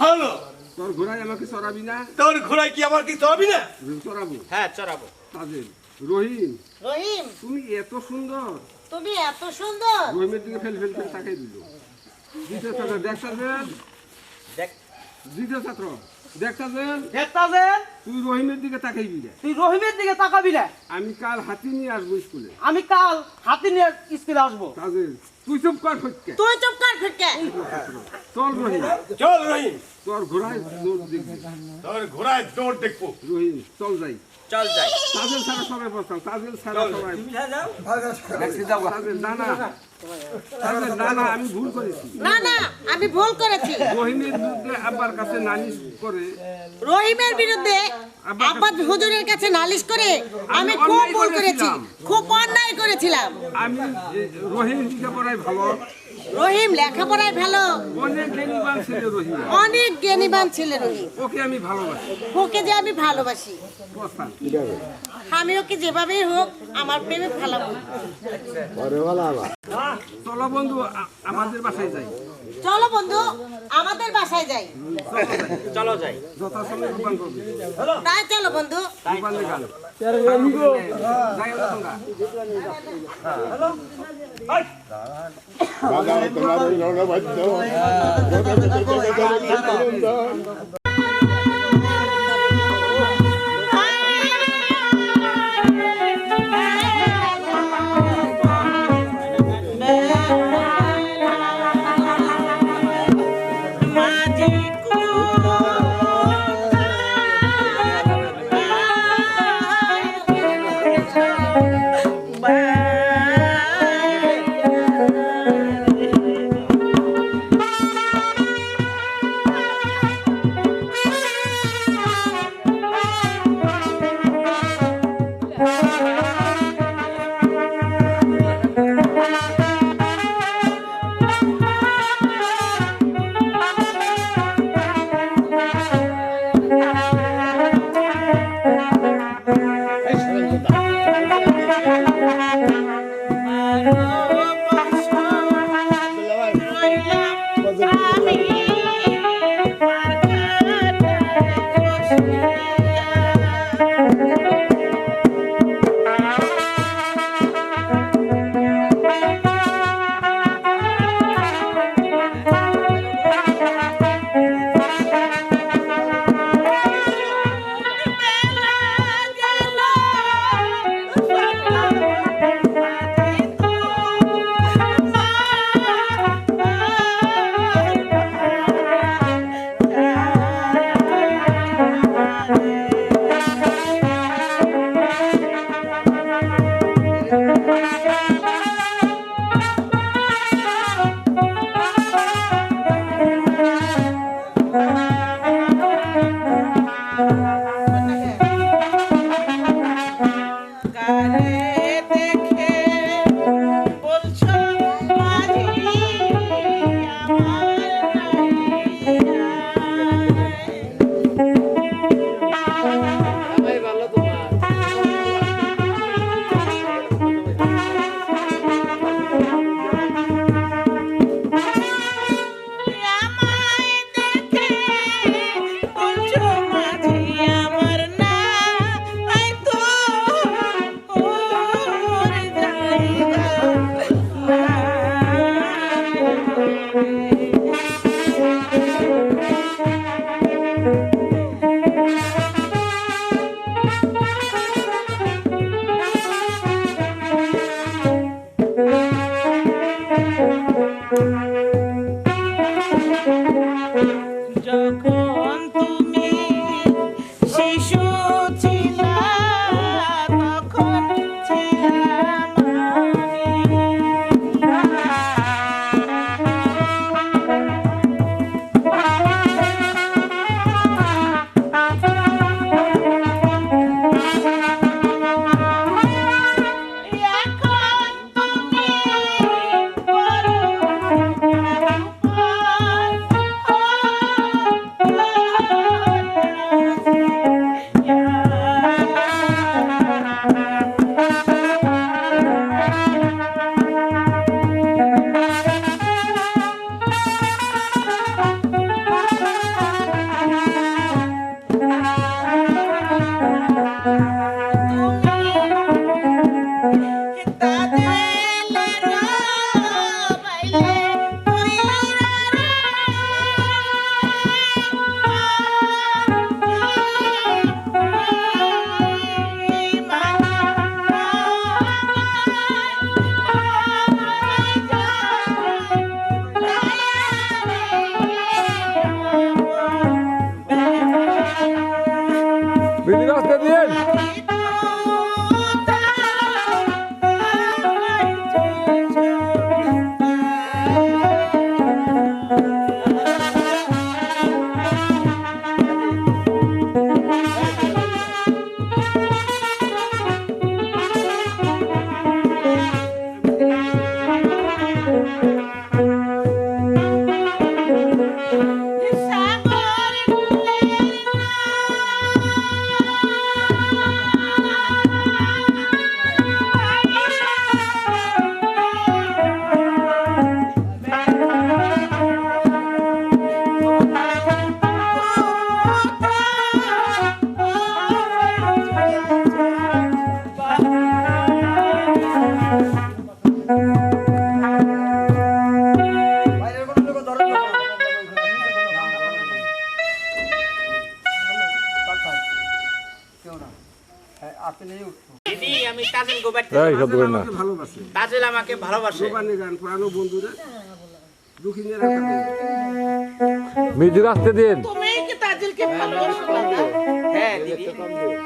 ভালো। তোর ঘোড়ায় আমাকে চড়াবি না? তোর ঘোড়ায় কি আমার কি চড়বি না? চড়াবো হ্যাঁ চড়াবো। তাদের রহিম রহিম তুমি এত সুন্দর। তুমি এত সুন্দর। রহিমের দিকে ফেল ফেল করে তাকাই দিল। দ্বিতীয় ছাত্র দেখতেছেন, দেখ দ্বিতীয় ছাত্র দেখতেছেন, দেখতাছেন তুই রহিমের দিকে তাকাইবি না। তুই রহিমের দিকে তাকাবি না। আমি কাল হাতি নিয়ে আসবো স্কুলে। আমি কাল হাতি নিয়ে স্কুলে আসবো। তাদের তুই চুপ কর ফটকে। তুই চুপ কর ফিরকে। চল রহিম, চল রহিম, তোর ঘোড়ায় দৌড় দেখবি। তোর ঘোড়ায় দৌড় দেখবো। রহিম চল যাই। চল যাই। তাজেল ছাড়া সবাই বসতাম, তাজেল ছাড়া সবাই। তাজেল না না, তাজেল না না, আমি ভুল করেছি। না না আমি ভুল করেছি। রহিমের বিরুদ্ধে আব্বার কাছে নালিশ করে রহিমের বিরুদ্ধে আব্বা হুজুরের কাছে নালিশ করে আমি খুব অন্যায় ভুল করেছি, করেছিলাম। খুব অন্যায় করেছিলাম। আমি রহিম লেখাপড়ায় ভালো, রহিম লেখাপড়ায় ভালো, অনেক জ্ঞানীবান ছিল রহিম। অনেক জ্ঞানীবান ছেলে রহিম। ওকে আমি ভালোবাসি। ওকে যে আমি ভালোবাসি, বসতাম। আমি ওকে যেভাবেই হোক আমার প্রেমে ফেলাবো। চলো বন্ধু আমাদের বাসায় যাই। চলো বন্ধু আমাদের বাসায় যাই। চলো যাই। যথাসময়ে রূপান করবে। তাই চলো বন্ধু। রূপানের গান। যাই না তোমরা। যখন তুমি শিশু ছিলা তখন ছিলাম এখন তুমি বড় বিধি রাস্তা দিন দিদি আমি তাজেল গোবার এই শব্দ করেন না ভালোবাসে তাজেল আমাকে ভালোবাসে গোপানি গান পুরানো বন্ধুরা দুঃখিনের রাখা দেয় বিধি রাস্তা দিন তুমি কি তাজিলকে ভালোবাসো দাদা? হ্যাঁ দিদি বন্ধুরে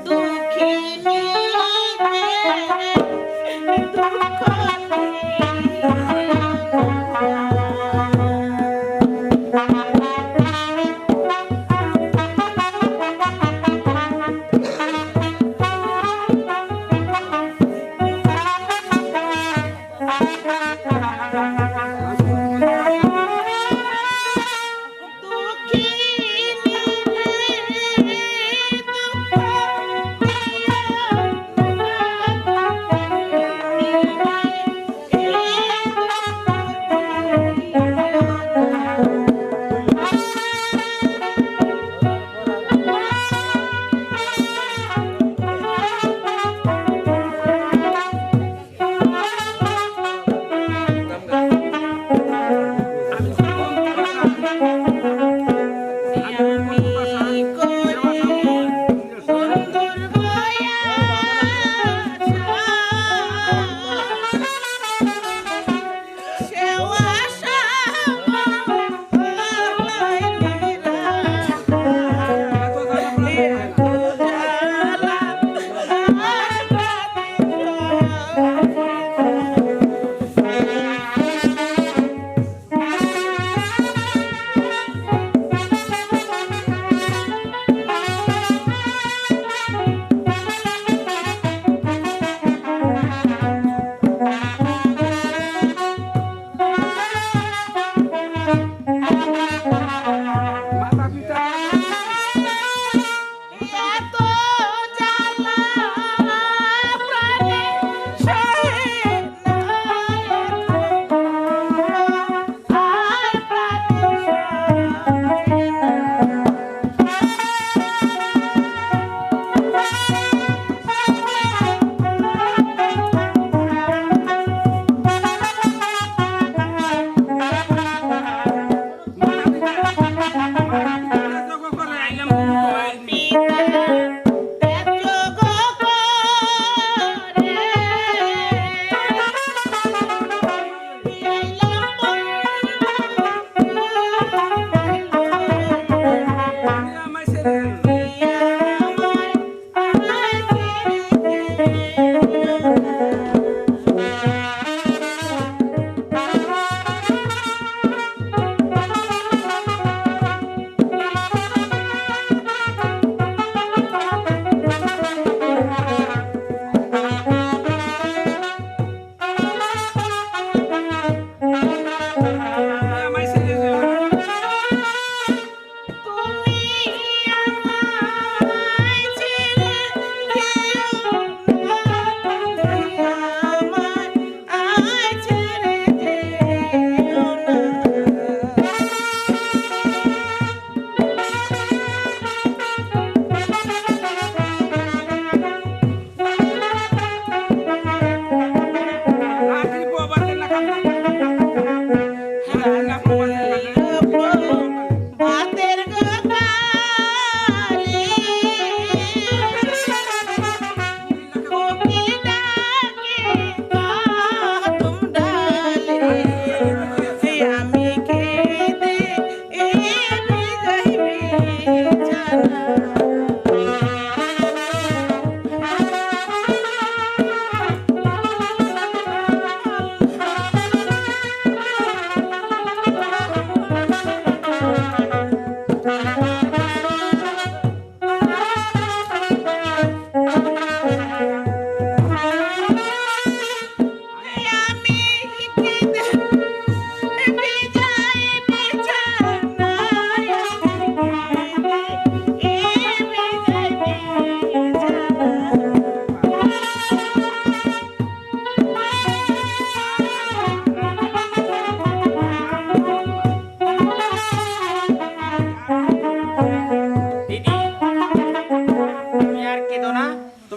দুঃখিনী দুঃখ দুঃখিনী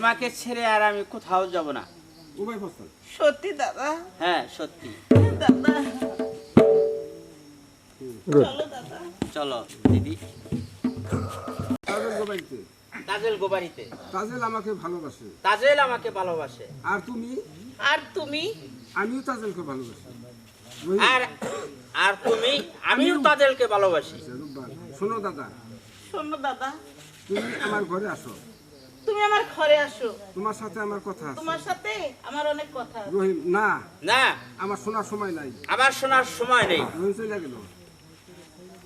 তোমাকে ছেড়ে আর আমি কোথাও যাব না। উভয় ফসল সত্যি দাদা? হ্যাঁ সত্যি। দাদা চলো দাদা। চলো দিদি। তাজেল গোবাইতে, তাজেল গোবারিতে। তাজেল আমাকে ভালোবাসে। তাজেল আমাকে ভালোবাসে। আর তুমি? আর তুমি? আমিও তাজেলকে ভালোবাসি। আর আর তুমি? আমিও তাজেলকে ভালোবাসি। শোনো দাদা, শোনো দাদা, তুমি আমার ঘরে আসো। তুমি আমার ঘরে আসো। তোমার সাথে আমার কথা আছে। তোমার সাথে আমার অনেক কথা আছে। রহিম, না না, আমার শোনার সময় নাই। আমার শোনার সময় নেই। রহিম চলে গেল,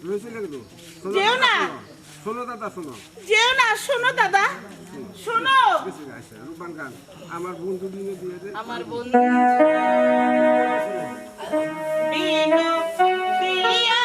রহিম চলে গেল। শোনো যেও দাদা, না। শোনো। শোনো দাদা, শোনো। যেও না, শোনো দাদা, শোনো। বেশি গাইছে, রূপবান গান। আমার বন্ধু দিনে দিয়ে দে। আমার বন্ধু বিনু দিয়া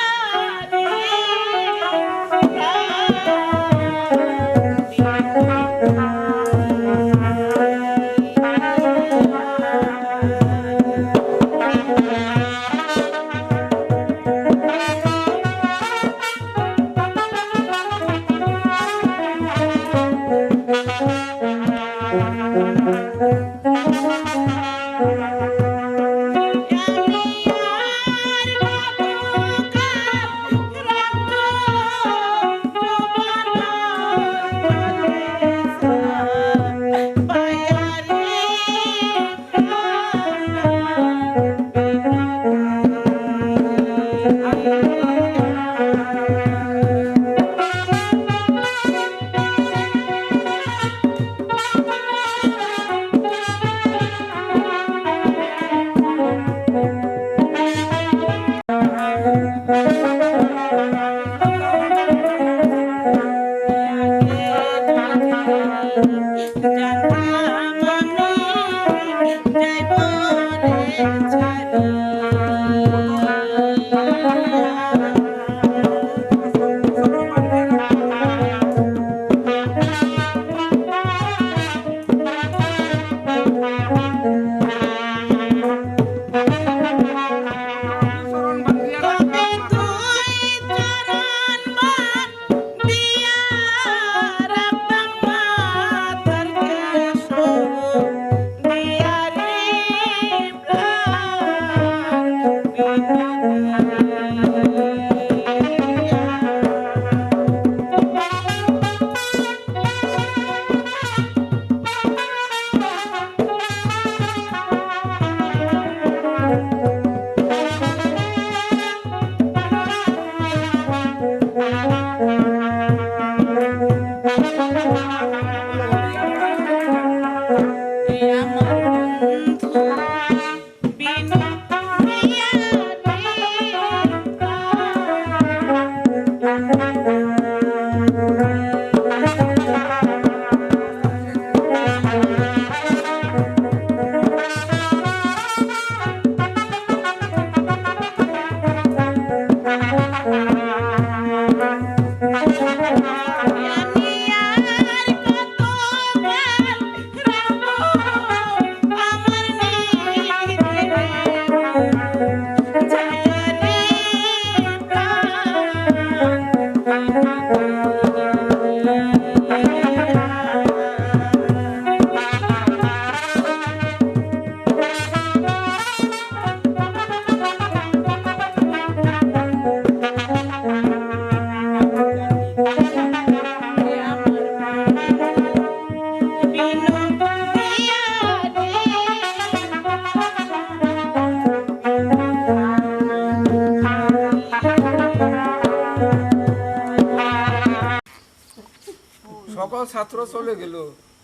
সকল ছাত্র চলে গেল,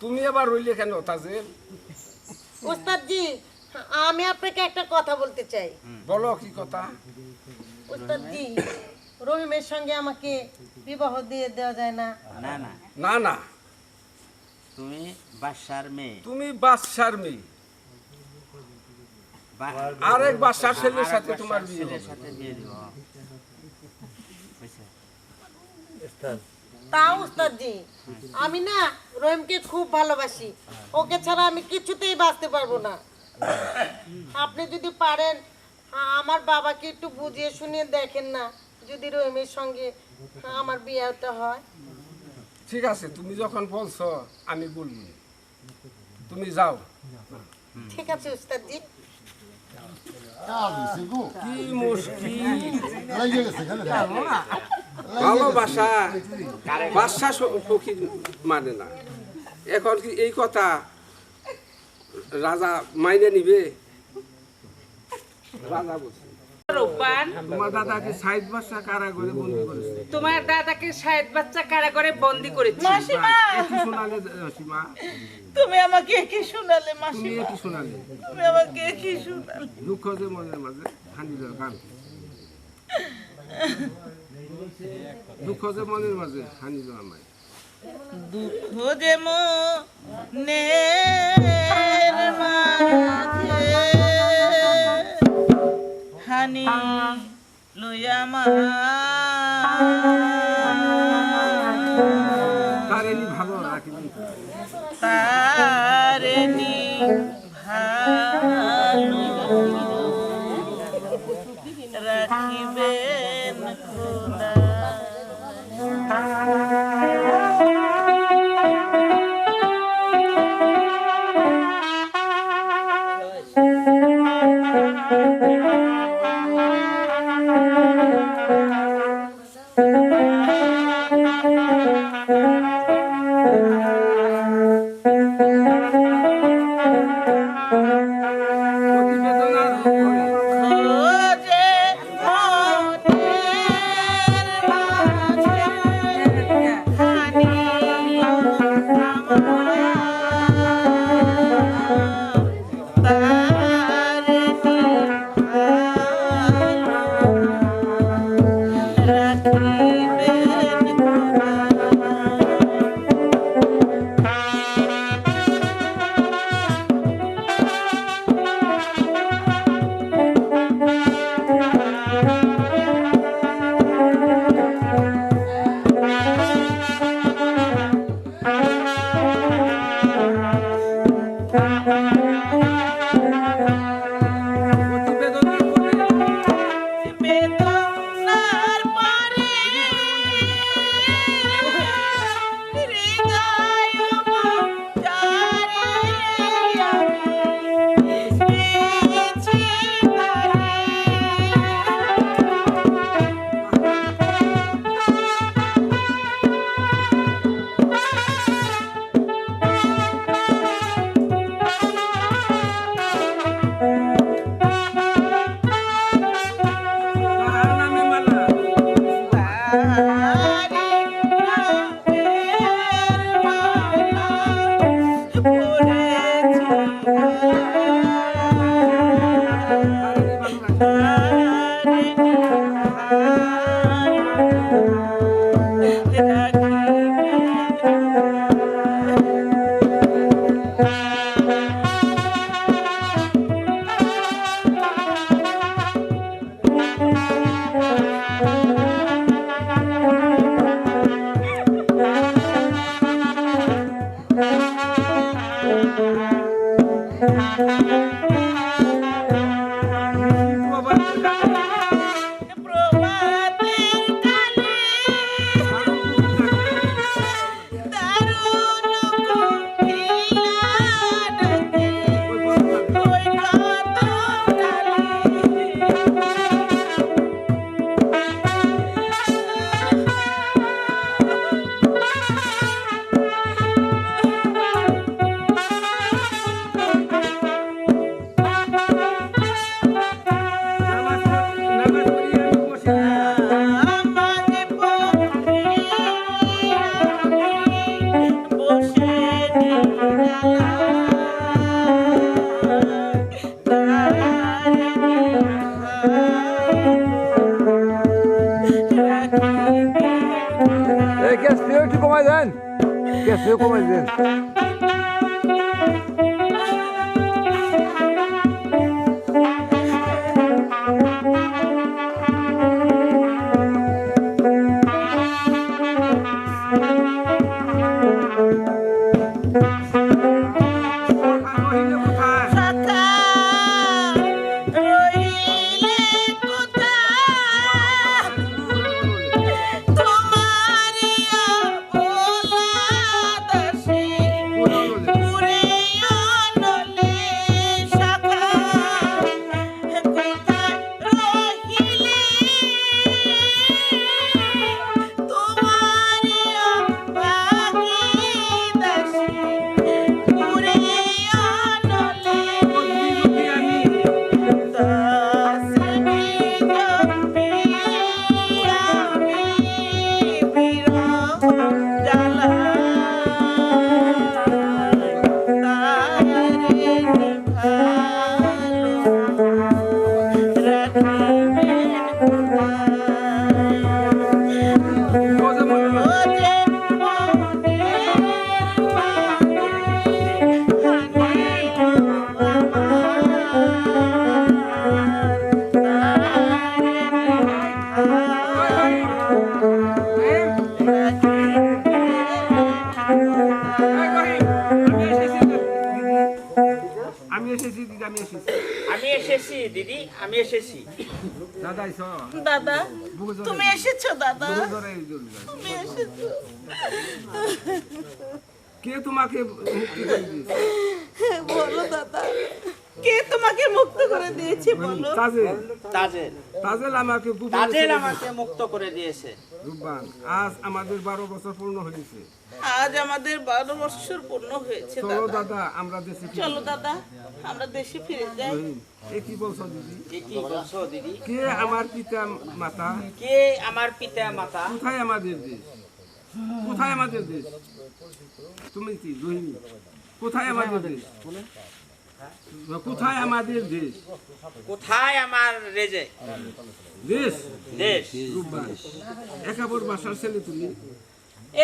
তুমি আবার রইলে কেন তাজেল? ওস্তাদজি, আমি আপনাকে একটা কথা বলতে চাই। বলো, কি কথা? ওস্তাদজি, রহিমের সঙ্গে আমাকে বিবাহ দিয়ে দেওয়া যায় না? না না না না, তুমি বাদশার মেয়ে। তুমি বাদশার মেয়ে, আরেক বাদশার ছেলের সাথে তোমার বিয়ে হবে। সাথে বিয়ে দিব। তা ওস্তাদজি, আমি না রহিমকে খুব ভালোবাসি, ওকে ছাড়া আমি কিছুতেই বাঁচতে পারবো না। আপনি যদি পারেন আমার বাবাকে একটু বুঝিয়ে শুনিয়ে দেখেন না, যদি রহিমের সঙ্গে আমার বিয়েটা হয়। ঠিক আছে, তুমি যখন বলছো আমি বলবো। তুমি যাও। ঠিক আছে উস্তাদজি। কি মুশকিল ভালোবাসা, বাদশা ফকির মানে না। এখন কি এই কথা রাজা মাইনে নিবে? রাজা বলছে রূপবান, তোমার দাদাকে 60 বছর কারাগারে বন্দী করেছে। তোমার দাদাকে 60 বাচ্চা কারাগারে বন্দি করেছে। মাসিমা, কি শোনালে সীমা? তুমি আমাকে কি শোনালে তুমি মাসিমা? কি শোনালে? তুমি আমাকে কি শোনালে? দুঃখ যে মনের মাঝে হানিলের গান, দুঃখ যে মনের মাঝে হানিল আমায়। দুঃখ যে মনের মাঝে হানি লইয়া তারেনি ভালো রাখিবেন, তারেনি ভালো রাখিবেন খোদা। প্রতিবেদনার পরে খোঁজে মনের মাঝে হানি প্রতিবেদনার পরে বেদনার পরে হৃদয় যারে আমি পেয়েছি তারে। তাহার নামে মালা, তারে নামের মালা পড়েছি প্রভাতের কালে দারুণ কোকিলা ডাকে ওই কত কালে। নামাজ পড়ি আমি বসে আমাকে পড়িয়া বসে গ্যাস ফিরে একটু কমাই দেন, গ্যাস ফিরে কমাই দেন। রহিলে কোথায়? সখা রইলে কোথায় তোমার ভোলা দাসী পুরে আমি এসেছি দিদি, আমি এসেছি। আমি এসেছি দিদি, আমি এসেছি। দাদা এসো। দাদা বুকে জোরে। তুমি এসেছো দাদা, বুকে জোরে, জোরে। তুমি এসেছো। কে তোমাকে মুক্তি করে দিয়েছে? বলো দাদা, কে তোমাকে মুক্ত করে দিয়েছে বলো? তাজেল। তাজেল, তাজেল আমাকে গোপনে তাজেল ছেড়ে আমাকে মুক্ত করে দিয়েছে। রূপবান, আজ আমাদের 12 বছর পূর্ণ হয়েছে। আজ আমাদের 12 বছর পূর্ণ হয়েছে চলো দাদা। দাদা আমরা দেশে ফিরি। চলো দাদা, আমরা দেশে ফিরে যাই। রহিম, এ কি বলছো দিদি? এ কি বলছো দিদি? কে আমার পিতা মাতা? কে আমার পিতা মাতা? কোথায় আমাদের দেশ? কোথায় আমাদের দেশ? তুমি কি রহিম? কোথায় আমাদের দেশ? কোথায় আমাদের দেশ? কোথায় আমার রেজে দেশ দেশ? রূপবান, একাবর বাসার ছেলে তুমি,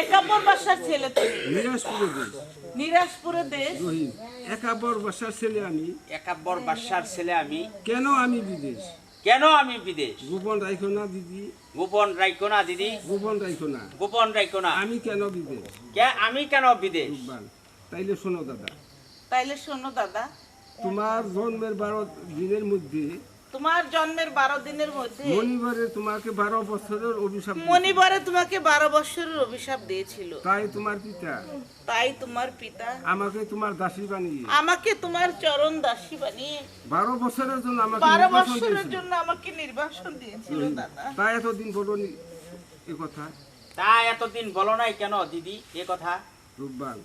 একাপর বাসার ছেলে তুমি, নিরাজপুরের দেশ। নিরাজপুরের দেশ। রহিম, একাবর বাসার ছেলে আমি, একাব্বর বাদশার ছেলে আমি, কেন আমি বিদেশ? কেন আমি বিদেশ? গোপন রাখো না দিদি, গোপন রাখো না দিদি, গোপন রাখো না। গোপন রাখো না। আমি কেন বিদেশ? আমি কেন বিদেশ? রূপবান, তাইলে শোনো দাদা, তাইলে শোনো দাদা, তোমার জন্মের 12 দিনের মধ্যে তোমার জন্মের 12 দিনের মধ্যে মনিবারে তোমাকে 12 বছরের অভিশাপ দিয়েছে। মনিবারে তোমাকে 12 বছরের অভিশাপ দিয়েছিল। তাই তোমার পিতা তাই তোমার পিতা আমাকে তোমার দাসী বানিয়ে আমাকে তোমার চরণ দাসী বানিয়ে 12 বছরের জন্য আমাকে 12 নির্বাসন বছরের দিয়েছিল। জন্য আমাকে নির্বাসন দিয়েছিল দাদা। তাই এতদিন বলনি এ কথা। তা এতদিন বলো নাই কেন দিদি এ কথা? রূপবান,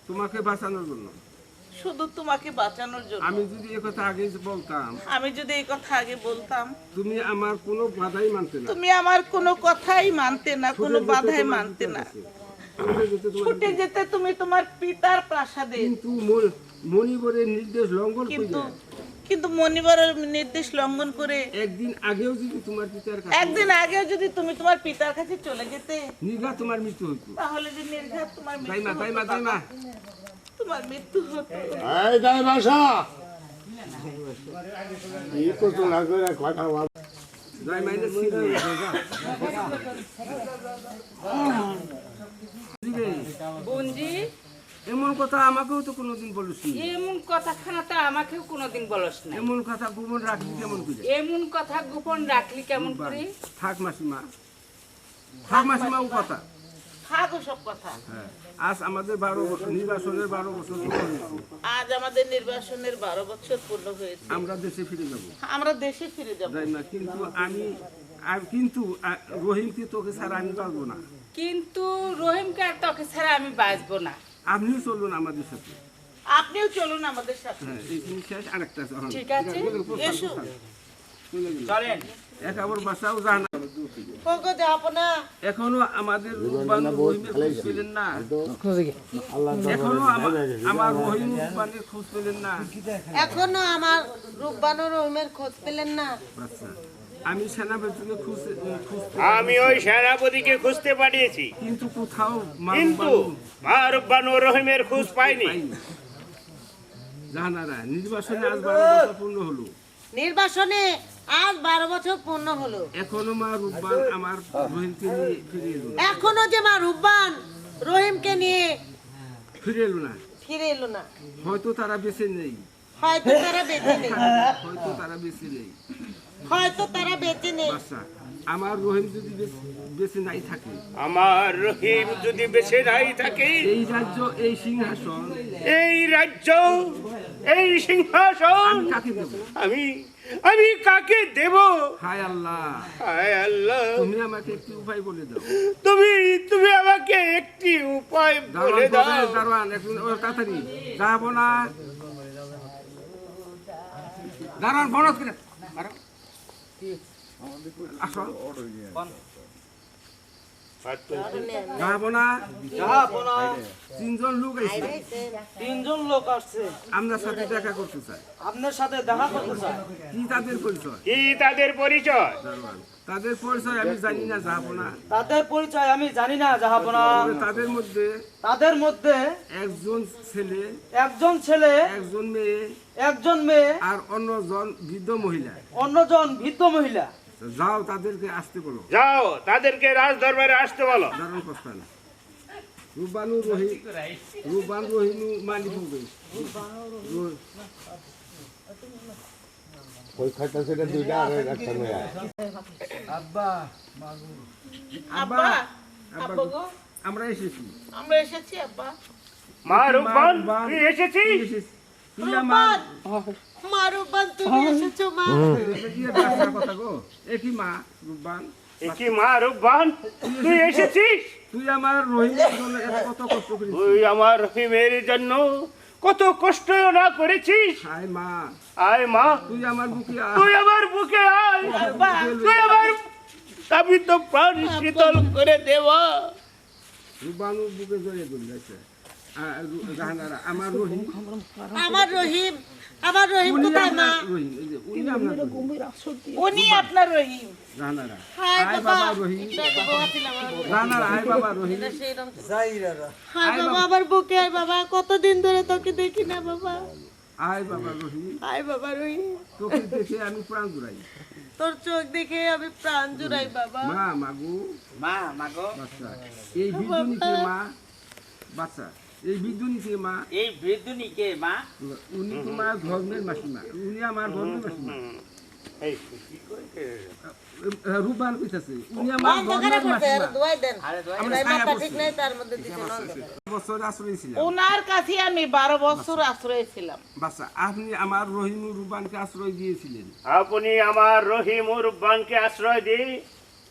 তোমাকে বাঁচানোর জন্য। শুধু তোমাকে বাঁচানোর জন্য। আমি যদি এ কথা আগে বলতাম, আমি যদি এই কথা আগে বলতাম, তুমি আমার কোনো বাধাই মানতে না। তুমি আমার কোনো কথাই মানতে না, কোনো ছুটে যেতে বাধাই তোমার মানতে পিতার না। কাছে। ছুটে যেতে তোমার ছুটে পিতার যেতে তুমি তোমার পিতার প্রাসাদে। কিন্তু মনিবরের নির্দেশ লঙ্ঘন কিন্তু করে কিন্তু মনিবরের নির্দেশ লঙ্ঘন করে একদিন আগেও যদি তোমার পিতার কাছে একদিন আগেও যদি তুমি তোমার পিতার কাছে চলে যেতে, নির্ঘাত তোমার মৃত্যু হইতো। তাহলে যে নির্ঘাত তোমার তাই মা, মৃত্যু তাই হতো মা, তাই মা। দাদা। তোমার মৃত্যু হতো। জয় মাইনে ছিল। বুনজি, এমন কথা আমাকেও তো কোনোদিন বলিসনি। এমন কথা খানা তো আমাকেও কোনোদিন বলস না। এমন কথা গোপন রাখবি কেমন করে? এমন কথা গোপন রাখলি কেমন করে? থাক মাসিমা, থাক মাসিমা, ও কথা। থাকো সব কথা। হ্যাঁ, আজ আমাদের 12 বছর নির্বাচনের 12 বছর পূর্ণ হয়েছে। আজ আমাদের নির্বাসনের 12 বছর পূর্ণ হয়েছে। আমরা দেশে ফিরে যাব। আমরা দেশে ফিরে যাব। যাই না, কিন্তু কিন্তু রহিমকে তোকে ছাড়া আমি পারবো না। কিন্তু রহিমকে আর তোকে ছাড়া আমি বাঁচবো না। আপনিও চলুন আমাদের সাথে। আপনিও চলুন আমাদের সাথে। হ্যাঁ, এই জিনিস শেষ, আরেকটা আছে। হ্যাঁ, ঠিক আছে, এসো। চলে গেল। চলেন। একাবর বাসাও জানা। ওগো যাবো না। এখনো আমাদের রূপবান রহিমের খোঁজ পেলেন না। এখনো আমার রহিম রূপবানের খোঁজ পেলেন না। এখনো আমার রূপবান রহিমের খোঁজ পেলেন না। আচ্ছা, আমি সেনাপতিকে খোঁজ আমি ওই সেনাপতিকে খুঁজতে পাঠিয়েছি, কিন্তু কোথাও মা কিন্তু মারুফ বানু রহিমের খোঁজ পাইনি। পাইনি। জাহানারা, নির্বাচনে আজ 12 বছর পূর্ণ হলো। নির্বাসনে আজ 12 বছর পূর্ণ হলো। এখনো মা রূপবান আমার রহিমকে নিয়ে ফিরে এলো না। এখনো যে মা রূপবান রহিমকে নিয়ে ফিরে এলো না। ফিরে এলো না। হয়তো তারা বেঁচে নেই। হয়তো তারা বেঁচে নেই। হয়তো তারা বেঁচে নেই। হয়তো তারা বেঁচে নেই। বাচ্চা, আমার রহিম যদি বেঁচে নাই থাকে, আমার রহিম যদি বেঁচে নাই থাকে, এই রাজ্য, এই সিংহাসন এই রাজ্য, এই সিংহাসন আমি কাকে দেব? আমি কাকে দেব? হায় আল্লাহ, হায় আল্লাহ, তুমি আমাকে একটি উপায় বলে দাও। তুমি আমাকে একটি উপায় বলে দাও। দারোয়ান, একটু তাড়াতাড়ি যাবো না। দারোয়ান, বনজ কিনা আসো। যাবো না। 3 জন লোক আইছে। 3 জন লোক আসছে আপনার সাথে দেখা করতে চাই। আপনার সাথে দেখা করতে চায়। কি তাদের পরিচয়? কি তাদের পরিচয়? দারোয়ান, তাদের পরিচয় আমি জানি না, যাবো না। তাদের পরিচয় আমি জানি না, জাহাপনা। তাদের মধ্যে একজন ছেলে, একজন মেয়ে, আর অন্যজন বৃদ্ধ মহিলা। যাও, তাদেরকে আসতে বলো। যাও, তাদেরকে রাজ দরবারে আসতে বলো। দারুণ প্রস্তাব। রুবানু রহিম রুবান রহিমু মালিক হবে পরীক্ষাটা সেটা দুইটা আর একটা নয় আব্বা আব্বা আব্বা গো আমরা এসেছি আমরা এসেছি আব্বা মা রূপবান তুই এসেছিস তুই আমার মা রূপবান তুমি এসেছো মা কথা গো একই মা রুবান কি মা রূপবান তুই এসেছিস তুই আমার রহিমের জন্য এত কত কষ্ট করেছিস তুই আমার রহিমের জন্য কত কষ্ট না করেছিস হায় মা আয় মা তুই আমার বুকে তুই আমার বুকে আয় তুই আমার কাবিত প্রাণ শীতল করে দেওয়া রুবানু বুকে জড়িয়ে ধরে জাহানারা আমার রহিম আমার রহিম আমার রহিম কোথায় মা রহিম এই যে উনি আপনার উনি আপনার রহিম জাহানারা হায় আয় বাবা বাবা রহিম দেখো বাবা ছিলাম জাহানারা আয় বাবা রহিম হায় বাবা আমার বুকে আয় বাবা কতদিন ধরে তোকে দেখি না বাবা আয় বাবা রহিম আয় বাবা রহিম তোকে দেখে আমি প্রাণ জুড়াই তোর চোখ দেখে আমি প্রাণ জুড়াই বাবা মা মাগো মা মাগো বাচ্চা এই বিদ্যুনিকে মা বাচ্চা এই বিদ্যুনিকে মা এই বৃদ্ধুনিকে মা উনি তোমার ধর্মের মাসিমা উনি আমার ধর্মের মাসিমা এই কি করে রূপবান কইতাছে উনি আমার অন্ধকারে ধর্মের করতে আর মাসিমা দোয়াই দেন আরে দোয়াই আমার মাথা ঠিক নাই তার মধ্যে দিছে নন্দ বছর আশ্রয় ছিলাম ওনার কাছে আমি 12 বছর আশ্রয় ছিলাম বাচ্চা আপনি আমার রহিম রূপবানকে আশ্রয় দিয়েছিলেন আপনি আমার রহিম ও রূপবানকে আশ্রয় দিয়ে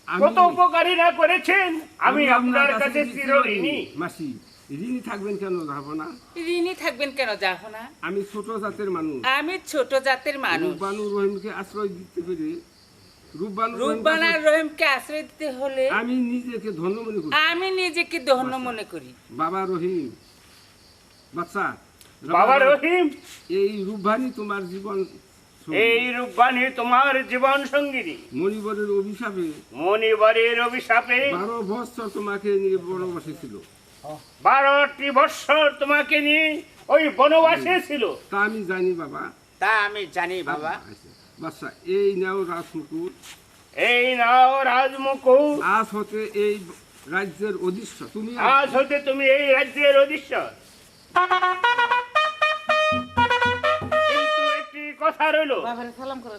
আমি- কত উপকারী না করেছেন আমি আপনার কাছে চিরঋণী মাসি ঋণী থাকবেন কেন যাবো না ঋণী থাকবেন কেন যাবো না আমি ছোট জাতের মানুষ আমি ছোট জাতের মানুষ রূপবানু রহিমকে আশ্রয় দিতে পেরে রূপবানু রূপবান আর রহিমকে আশ্রয় দিতে হলে আমি নিজেকে ধন্য মনে করি আমি নিজেকে ধন্য মনে করি বাবা রহিম বাচ্চা বাবা রহিম এই রূপবানী তোমার জীবন এই রূপবানী তোমার জীবন সঙ্গিনী মণিবরের অভিশাপে মণিবারের অভিশাপে 12 বছর তোমাকে নিয়ে বনবাসে ছিল 12টি বৎসর তোমাকে নিয়ে ওই বনবাসে ছিল তা আমি জানি বাবা তা আমি জানি বাবা বাচ্চা এই নাও রাজমুকুট এই নাও রাজমুকুট আজ হতে এই রাজ্যের অধীশ্বর তুমি আজ হতে তুমি এই রাজ্যের অধীশ্বর কিন্তু একটি কথা রইল বাবারে সালাম করেন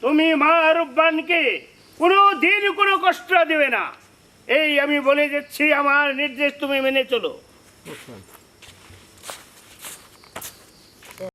তুমি মা রূপবানকে কোনো দিন কোনো কষ্ট দেবে না এই আমি বলে যাচ্ছি আমার নির্দেশ তুমি মেনে চলো